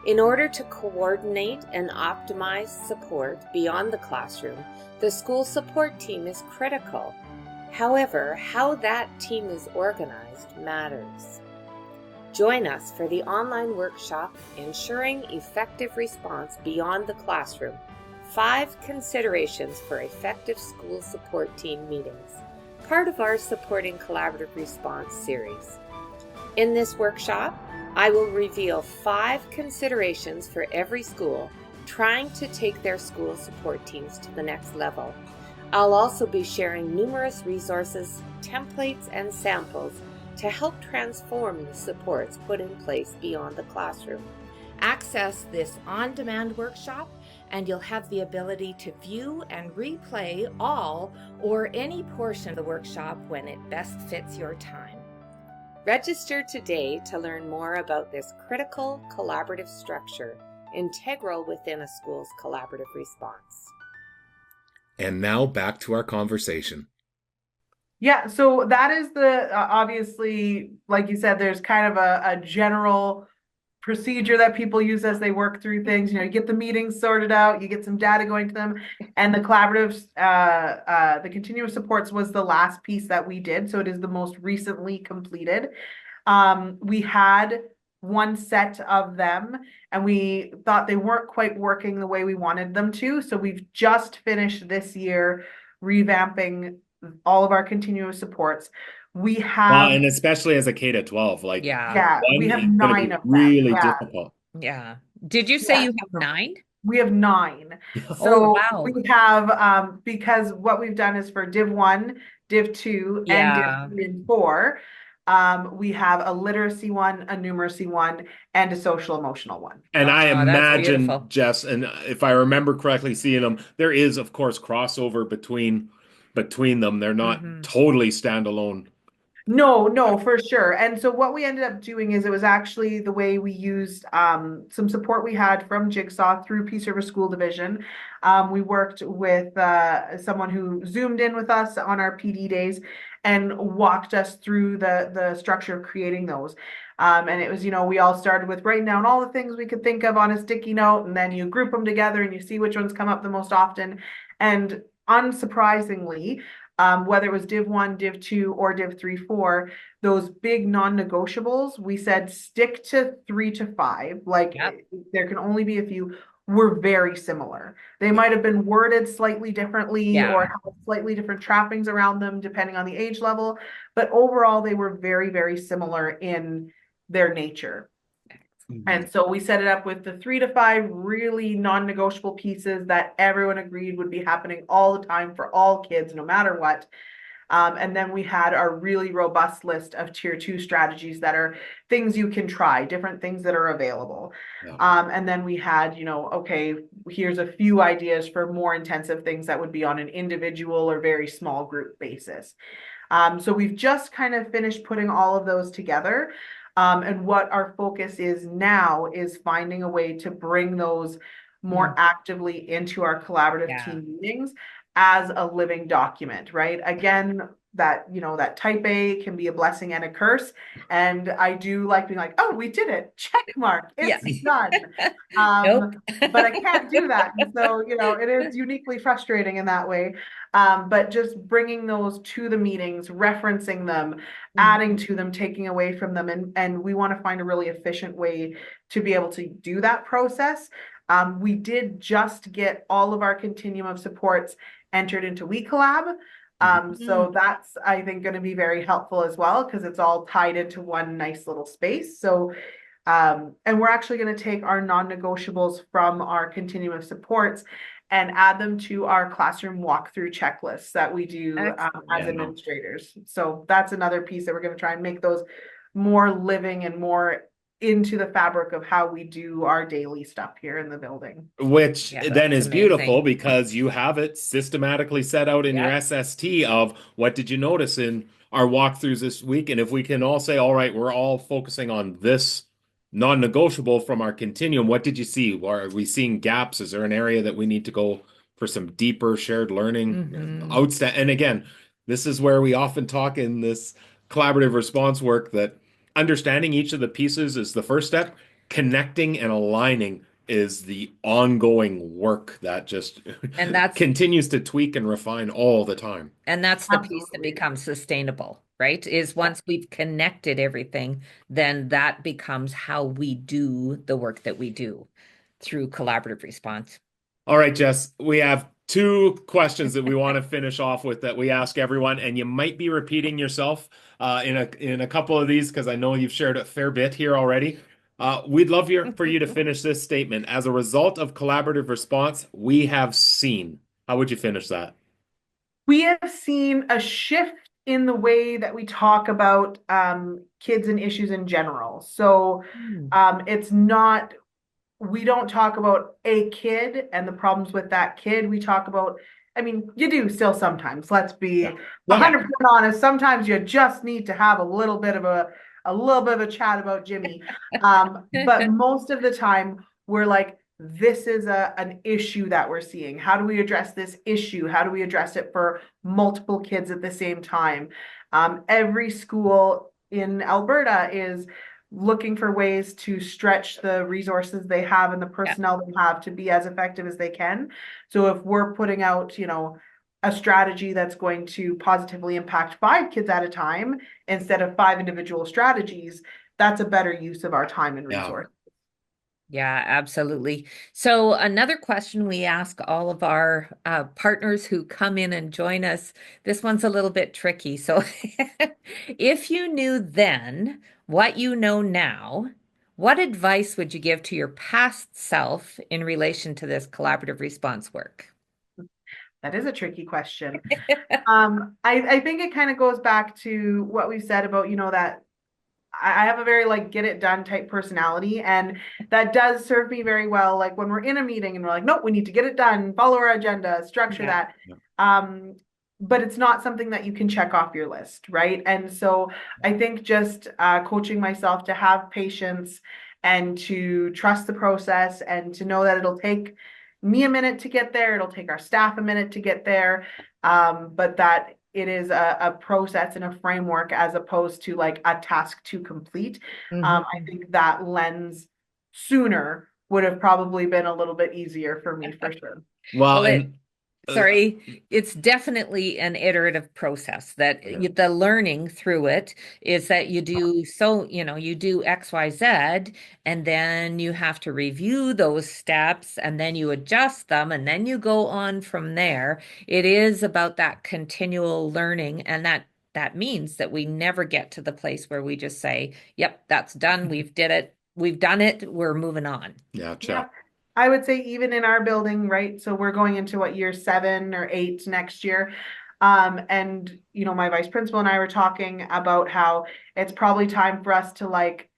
In order to coordinate and optimize support beyond the classroom, the school support team is critical. However, how that team is organized matters. Join us for the online workshop, Ensuring Effective Response Beyond the Classroom, 5 Considerations for Effective School Support Team Meetings, part of our Supporting Collaborative Response series. In this workshop, I will reveal 5 considerations for every school trying to take their school support teams to the next level. I'll also be sharing numerous resources, templates, and samples to help transform the supports put in place beyond the classroom. Access this on-demand workshop and you'll have the ability to view and replay all or any portion of the workshop when it best fits your time. Register today to learn more about this critical collaborative structure, integral within a school's collaborative response. And now back to our conversation. Yeah, so that is the obviously, like you said, there's kind of a general procedure that people use as they work through things. You get the meetings sorted out, you get some data going to them, and the collaboratives, the continuous supports was the last piece that we did. So it is the most recently completed. We had one set of them and we thought they weren't quite working the way we wanted them to. So we've just finished this year revamping all of our continuous supports. We have, and especially as a K-12, like we have is 9 of them. really difficult. Yeah. Did you say you have 9? We have 9. Oh, So wow. we have, because what we've done is for Div 1, Div 2, and Div Yeah. 3 and 4. We have a literacy one, a numeracy one, and a social emotional one. And I Oh, that's imagine, beautiful. Jess, and if I remember correctly, seeing them, there is, of course, crossover between them. They're not Hmm. totally standalone. No, no, for sure. And so what we ended up doing is it was actually the way we used some support we had from Jigsaw through Peace River School Division. We worked with someone who zoomed in with us on our PD days and walked us through the structure of creating those. And it was, we all started with writing down all the things we could think of on a sticky note, and then you group them together and you see which ones come up the most often. And unsurprisingly, whether it was Div 1, Div 2, or Div 3, 4, those big non-negotiables, we said stick to 3 to 5. Like Yep. there can only be a few. Were very similar. They might have been worded slightly differently or Yeah. have slightly different trappings around them depending on the age level, but overall they were very, very similar in their nature. And so we set it up with the 3 to 5 really non-negotiable pieces that everyone agreed would be happening all the time for all kids, no matter what. And then we had our really robust list of tier 2 strategies that are things you can try, different things that are available. Yeah. And then we had, okay, here's a few ideas for more intensive things that would be on an individual or very small group basis. So we've just kind of finished putting all of those together. And what our focus is now is finding a way to bring those more actively into our collaborative Yeah. team meetings as a living document, right? Again, that type A can be a blessing and a curse. And I do like being like, oh, we did it. Check mark. It's done. Nope. But I can't do that. And so, it is uniquely frustrating in that way. But just bringing those to the meetings, referencing them, adding to them, taking away from them. And we want to find a really efficient way to be able to do that process. We did just get all of our continuum of supports entered into WeCollab. So that's, I think, going to be very helpful as well, because it's all tied into one nice little space. So, and we're actually going to take our non-negotiables from our continuum of supports and add them to our classroom walkthrough checklists that we do as administrators. So that's another piece that we're going to try and make those more living and more into the fabric of how we do our daily stuff here in the building. Which then is beautiful amazing. because you have it systematically set out in your SST of what did you notice in our walkthroughs this week. And if we can all say, all right, we're all focusing on this non-negotiable from our continuum, what did you see? Are we seeing gaps? Is there an area that we need to go for some deeper shared learning? Outstanding. And again, this is where we often talk in this collaborative response work that understanding each of the pieces is the first step. Connecting and aligning is the ongoing work that just And that's continues to tweak and refine all the time. And that's the piece that becomes sustainable, right? Is once we've connected everything, then that becomes how we do the work that we do through collaborative response. All right, Jess, we have two questions that we want to finish off with that we ask everyone, and you might be repeating yourself in a couple of these because I know you've shared a fair bit here already. We'd love for you to finish this statement. As a result of collaborative response, we have seen. How would you finish that? We have seen a shift in the way that we talk about kids and issues in general. So it's not, we don't talk about a kid and the problems with that kid. We talk about, I mean, you do still sometimes. Let's be 100% honest. Sometimes you just need to have a little bit of a chat about Jimmy. But most of the time we're like, this is an issue that we're seeing. How do we address this issue? How do we address it for multiple kids at the same time? Every school in Alberta is looking for ways to stretch the resources they have and the personnel they have to be as effective as they can. So if we're putting out, a strategy that's going to positively impact 5 kids at a time instead of 5 individual strategies, that's a better use of our time and resources. Yeah, absolutely. So another question we ask all of our partners who come in and join us, this one's a little bit tricky. So if you knew then what you know now, what advice would you give to your past self in relation to this collaborative response work? That is a tricky question. I think it kind of goes back to what we said about, that I have a very like get it done type personality, and that does serve me very well. Like when we're in a meeting and we're like, nope, we need to get it done, follow our agenda, structure Yeah. that. But it's not something that you can check off your list, right? And so I think just coaching myself to have patience and to trust the process and to know that it'll take me a minute to get there, it'll take our staff a minute to get there, but that it is a process and a framework as opposed to like a task to complete. I think that lens sooner would have probably been a little bit easier for me for sure. Well, Sorry, it's definitely an iterative process that the learning through it is that you do you do X, Y, Z, and then you have to review those steps and then you adjust them and then you go on from there. It is about that continual learning, and that means that we never get to the place where we just say, yep, that's done, we've done it, we're moving on. Yeah. I would say even in our building, right? So we're going into what, year 7 or 8 next year. And my vice principal and I were talking about how it's probably time for us to like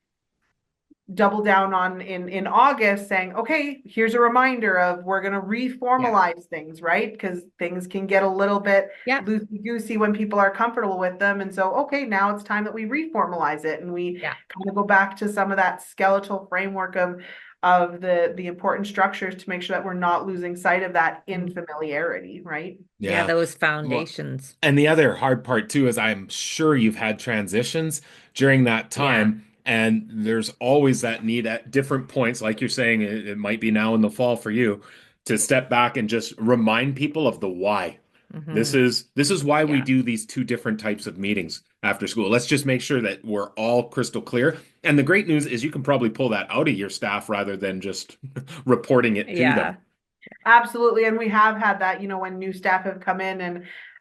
double down on in August saying, okay, here's a reminder of we're going to reformalize things, right? Because things can get a little bit loosey-goosey when people are comfortable with them. And so, okay, now it's time that we reformalize it and we kind of go back to some of that skeletal framework of the important structures to make sure that we're not losing sight of that in familiarity, right? Yeah, those foundations. And the other hard part too is I'm sure you've had transitions during that time. And there's always that need at different points, like you're saying, it might be now in the fall for you, to step back and just remind people of the why. This is why we do these 2 different types of meetings after school. Let's just make sure that we're all crystal clear. And the great news is you can probably pull that out of your staff rather than just reporting it to them. Absolutely. And we have had that, when new staff have come in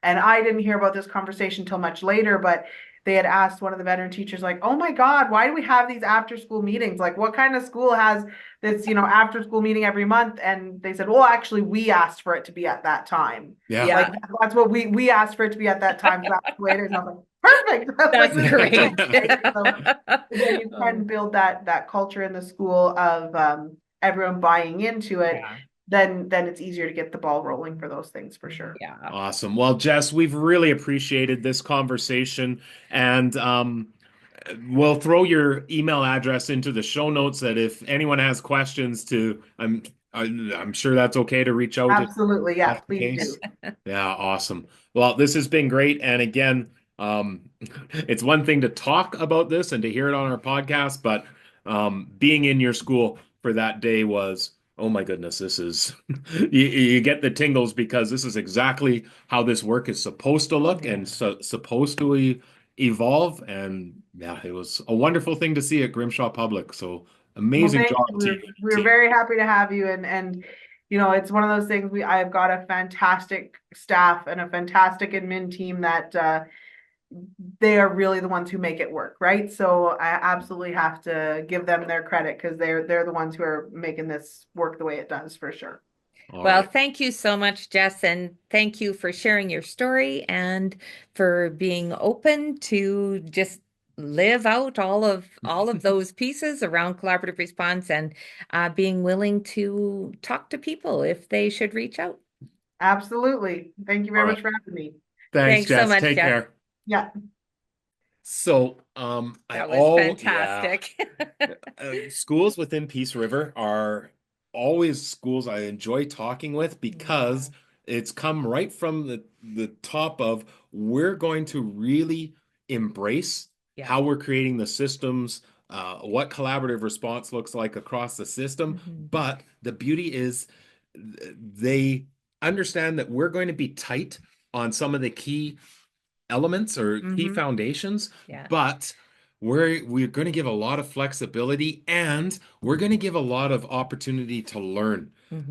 and I didn't hear about this conversation till much later, but they had asked one of the veteran teachers, like, oh my God, why do we have these after school meetings? Like, what kind of school has this, after school meeting every month? And they said, well, actually, we asked for it to be at that time. Like, that's what we asked for it to be at that time. So that's the way it is. And I was like, perfect. That's great. So then you can build that culture in the school of everyone buying into it. Then it's easier to get the ball rolling for those things for sure. Yeah. Awesome. Well, Jess, we've really appreciated this conversation, and we'll throw your email address into the show notes that if anyone has questions I'm sure that's okay to reach out. Absolutely. Yeah. Please do. Yeah. Awesome. Well, this has been great. And again, it's one thing to talk about this and to hear it on our podcast, but being in your school for that day was, oh my goodness, this is, you get the tingles because this is exactly how this work is supposed to look and supposed to evolve. And it was a wonderful thing to see at Grimshaw Public. So amazing job. We're very happy to have you. And it's one of those things I've got a fantastic staff and a fantastic admin team that they are really the ones who make it work, right? So I absolutely have to give them their credit because they're the ones who are making this work the way it does for sure. Well, thank you so much, Jess, and thank you for sharing your story and for being open to just live out all of those pieces around collaborative response and being willing to talk to people if they should reach out. Absolutely. Thank you very much for having me. Thanks, Jess. So much, Take care. Yeah. So, that was fantastic. Schools within Peace River are always schools I enjoy talking with because it's come right from the top of we're going to really embrace how we're creating the systems, what collaborative response looks like across the system. But the beauty is they understand that we're going to be tight on some of the key elements or key foundations, but we're going to give a lot of flexibility and we're going to give a lot of opportunity to learn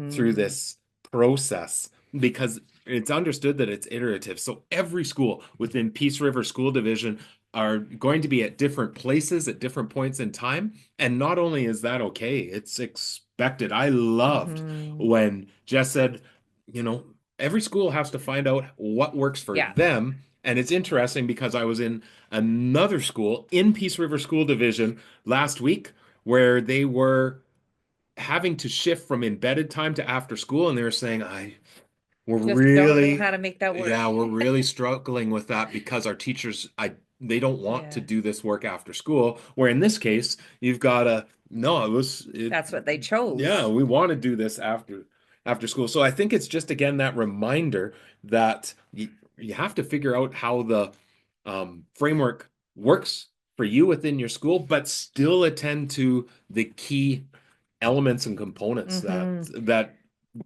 through this process because it's understood that it's iterative. So every school within Peace River School Division are going to be at different places at different points in time. And not only is that okay, it's expected. I loved when Jess said, every school has to find out what works for Yeah. them. And it's interesting because I was in another school in Peace River School Division last week where they were having to shift from embedded time to after school, and they were saying, we're Just don't know how really, to make that work. yeah, we're really struggling with that because our teachers, they don't want to Yeah. do this work after school. Where in this case, you've got to, no, That's what they yeah, chose. we want to do this after school. So I think it's just again that reminder that you have to figure out how the framework works for you within your school, but still attend to the key elements and components Hmm. that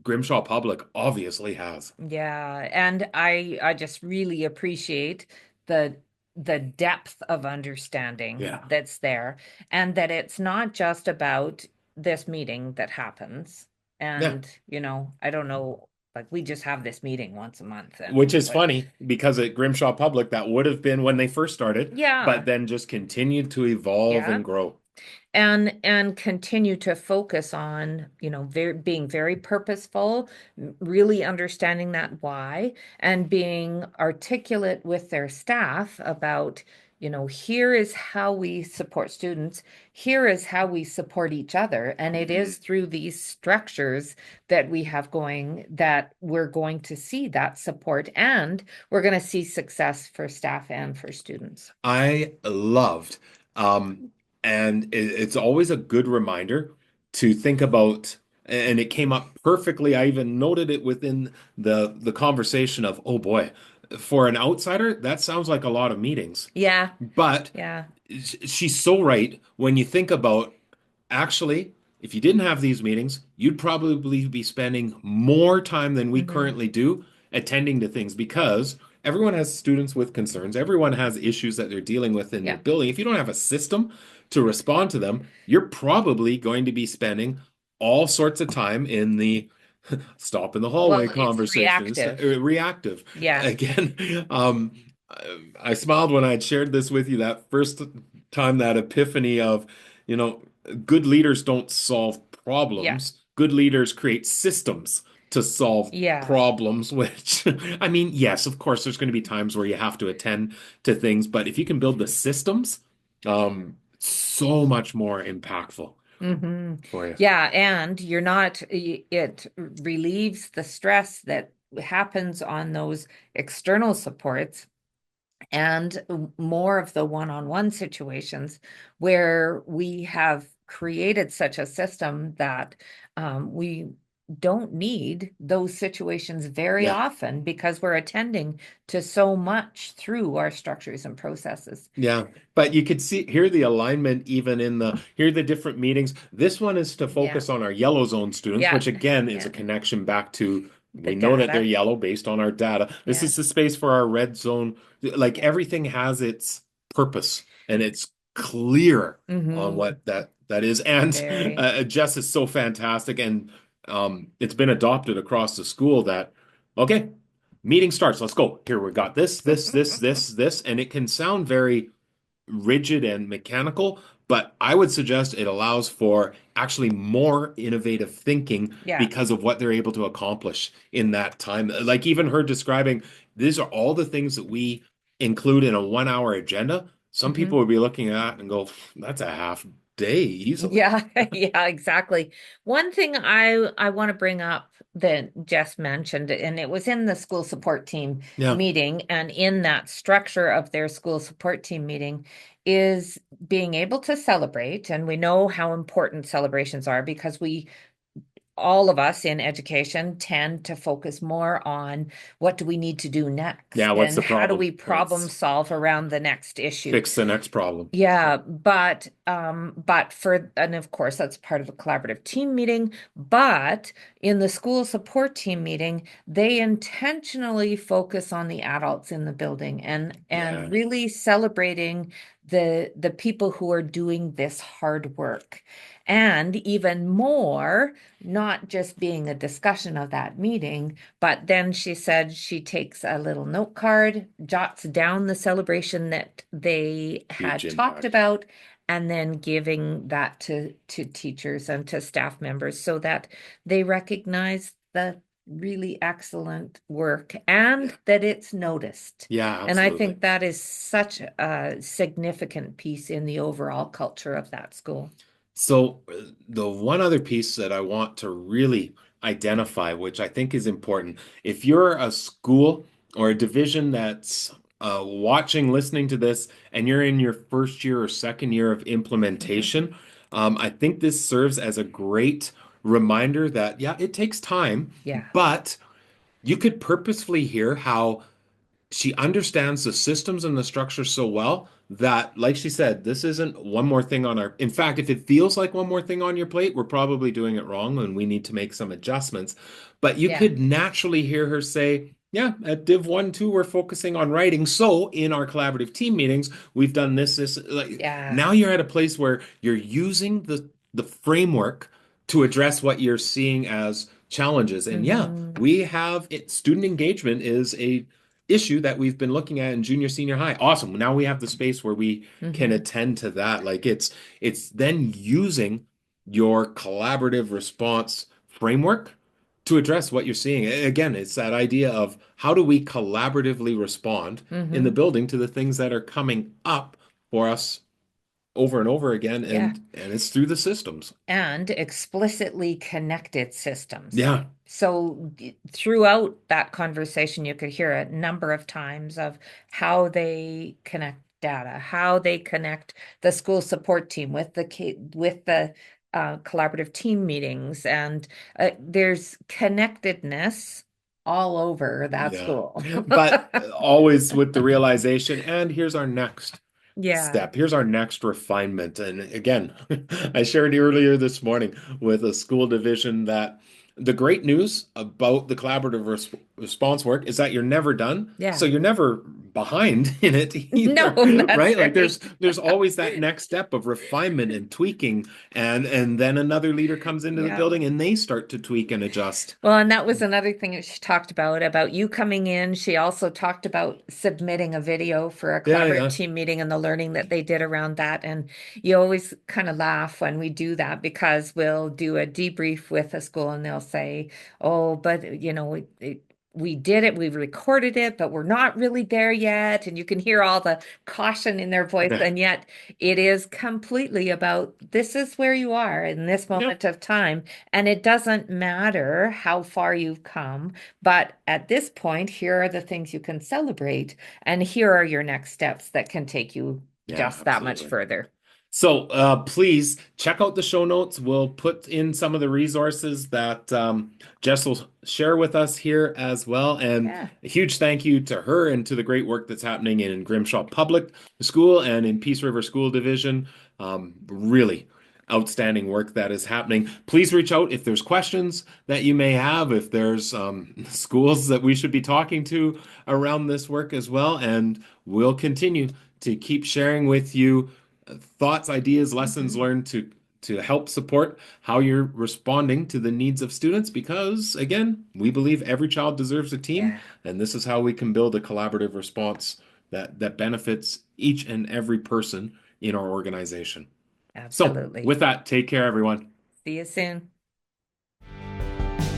Grimshaw Public obviously has. Yeah, and I just really appreciate the the depth of understanding Yeah. that's there, and that it's not just about this meeting that happens. Yeah. And, I don't know, like we just have this meeting once a month and Which is like, funny because at Grimshaw Public, that would have been when they first started, yeah, but then just continued to evolve yeah. and grow. And continue to focus on being very purposeful, really understanding that why, and being articulate with their staff about here is how we support students, here is how we support each other, and it Mhm. is through these structures that we have going that we're going to see that support, and we're going to see success for staff and for students. I loved, um, and it's always a good reminder to think about, and it came up perfectly. I even noted it within the conversation of, oh boy, for an outsider, that sounds like a lot of meetings. Yeah, But yeah. she's so right when you think about actually, if you didn't have these meetings, you'd probably be spending more time than we Hmm. currently do attending to things because everyone has students with concerns. Everyone has issues that they're dealing with in their Yeah. building. If you don't have a system to respond to them, you're probably going to be spending all sorts of time in the stop in the hallway Well, it's conversations, reactive. reactive. Yeah. Again, I smiled when I had shared this with you that first time, that epiphany of, you know, good leaders don't solve Yeah. problems. Good leaders create systems to solve Yeah. problems, which, I mean, yes, of course, there's going to be times where you have to attend to things, but if you can build the systems, so much more impactful Hmm. for you. Yeah. And you're not, it relieves the stress that happens on those external supports and more of the one-on-one situations where we have created such a system that we don't need those situations very Yeah. often because we're attending to so much through our structures and processes. Yeah, but you could hear the alignment even in hear the different meetings. This one is to Yeah. focus on our yellow zone students, Yeah. which again is a Yeah. connection back to The we know that they're data. yellow based on our data. This Yeah. is the space for our red zone. Like Yeah. everything has its purpose and it's clear on Hmm. what that is. And Very. Jess is so fantastic, and it's been adopted across the school that okay, meeting starts. Let's go. Here we got this, and it can sound very rigid and mechanical, but I would suggest it allows for actually more innovative thinking Yeah. because of what they're able to accomplish in that time. Like even her describing, these are all the things that we include in a 1 hour agenda. Some Hmm. people would be looking at and go, that's a half day easily. Yeah, yeah, exactly. One thing I want to bring up that Jess mentioned, and it was in the school support team Yeah. meeting, and in that structure of their school support team meeting, is being able to celebrate. And we know how important celebrations are because we all of us in education tend to focus more on what do we need to do Yeah, next what's and the how do we problem? problem Let's solve around the next issue. fix the next problem. Yeah, and of course that's part of a collaborative team meeting, but in the school support team meeting, they intentionally focus on the adults in the building and Yeah. really celebrating the people who are doing this hard work. And even more, not just being a discussion of that meeting, but then she said she takes a little note card, jots down the celebration that they Huge had talked impact. about, and then giving that to teachers and to staff members so that they recognize really excellent work and that it's noticed. Yeah, And I absolutely. think that is such a significant piece in the overall culture of that school. So the one other piece that I want to really identify, which I think is important, if you're a school or a division that's watching, listening to this, and you're in your first year or second year of implementation, I think this serves as a great reminder that, yeah, it takes time, Yeah. but you could purposefully hear how she understands the systems and the structure so well that, like she said, this isn't one more thing on our. In fact, if it feels like one more thing on your plate, we're probably doing it wrong and we need to make some adjustments. But you Yeah. could naturally hear her say, yeah, at Div 1, 2, we're focusing on writing. So in our collaborative team meetings, we've done this. Like, Yeah. now you're at a place where you're using the framework to address what you're seeing as challenges. And yeah, we have it. Student engagement is a issue that we've been looking at in junior, senior high. Awesome. Now we have the space where we can attend to that. Like it's then using your collaborative response framework to address what you're seeing. Again, it's that idea of how do we collaboratively respond in the building to the things that are coming up for us over and over again, and it's through the systems. And explicitly connected systems. Yeah. So throughout that conversation, you could hear a number of times of how they connect data, how they connect the school support team with the collaborative team meetings, and there's connectedness all over that school. But always with the realization, and here's our next step. Here's our next refinement. And again, I shared earlier this morning with a school division that the great news about the collaborative response work is that you're never done. Yeah. So you're never behind in it either, No, that's right? Like right. there's always that next step of refinement and tweaking, and then another leader comes into the building and they start to tweak and adjust. Well, and that was another thing that she talked about you coming in. She also talked about submitting a video for a collaborative team meeting and the learning that they did around that. And you always kind of laugh when we do that, because we'll do a debrief with a school and they'll say, oh, but you know, we did it, we recorded it, but we're not really there yet. And you can hear all the caution in their voice. And yet it is completely about, this is where you are in this moment of time. And it doesn't matter how far you've come, but at this point, here are the things you can celebrate. And here are your next steps that can take you just that much further. So please check out the show notes. We'll put in some of the resources that Jess will share with us here as well. And a huge thank you to her and to the great work that's happening in Grimshaw Public School and in Peace River School Division. Really outstanding work that is happening. Please reach out if there's questions that you may have, if there's schools that we should be talking to around this work as well. And we'll continue to keep sharing with you thoughts, ideas, lessons learned to help support how you're responding to the needs of students, because again, we believe every child deserves a team, and this is how we can build a collaborative response that benefits each and every person in our organization. Absolutely. So with that, take care, everyone. See you soon.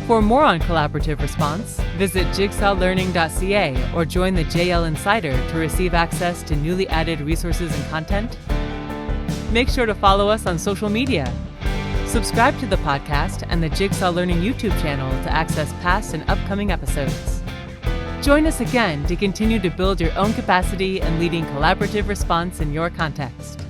For more on collaborative response, visit jigsawlearning.ca or join the JL Insider to receive access to newly added resources and content. Make sure to follow us on social media. Subscribe to the podcast and the Jigsaw Learning YouTube channel to access past and upcoming episodes. Join us again to continue to build your own capacity and leading collaborative response in your context.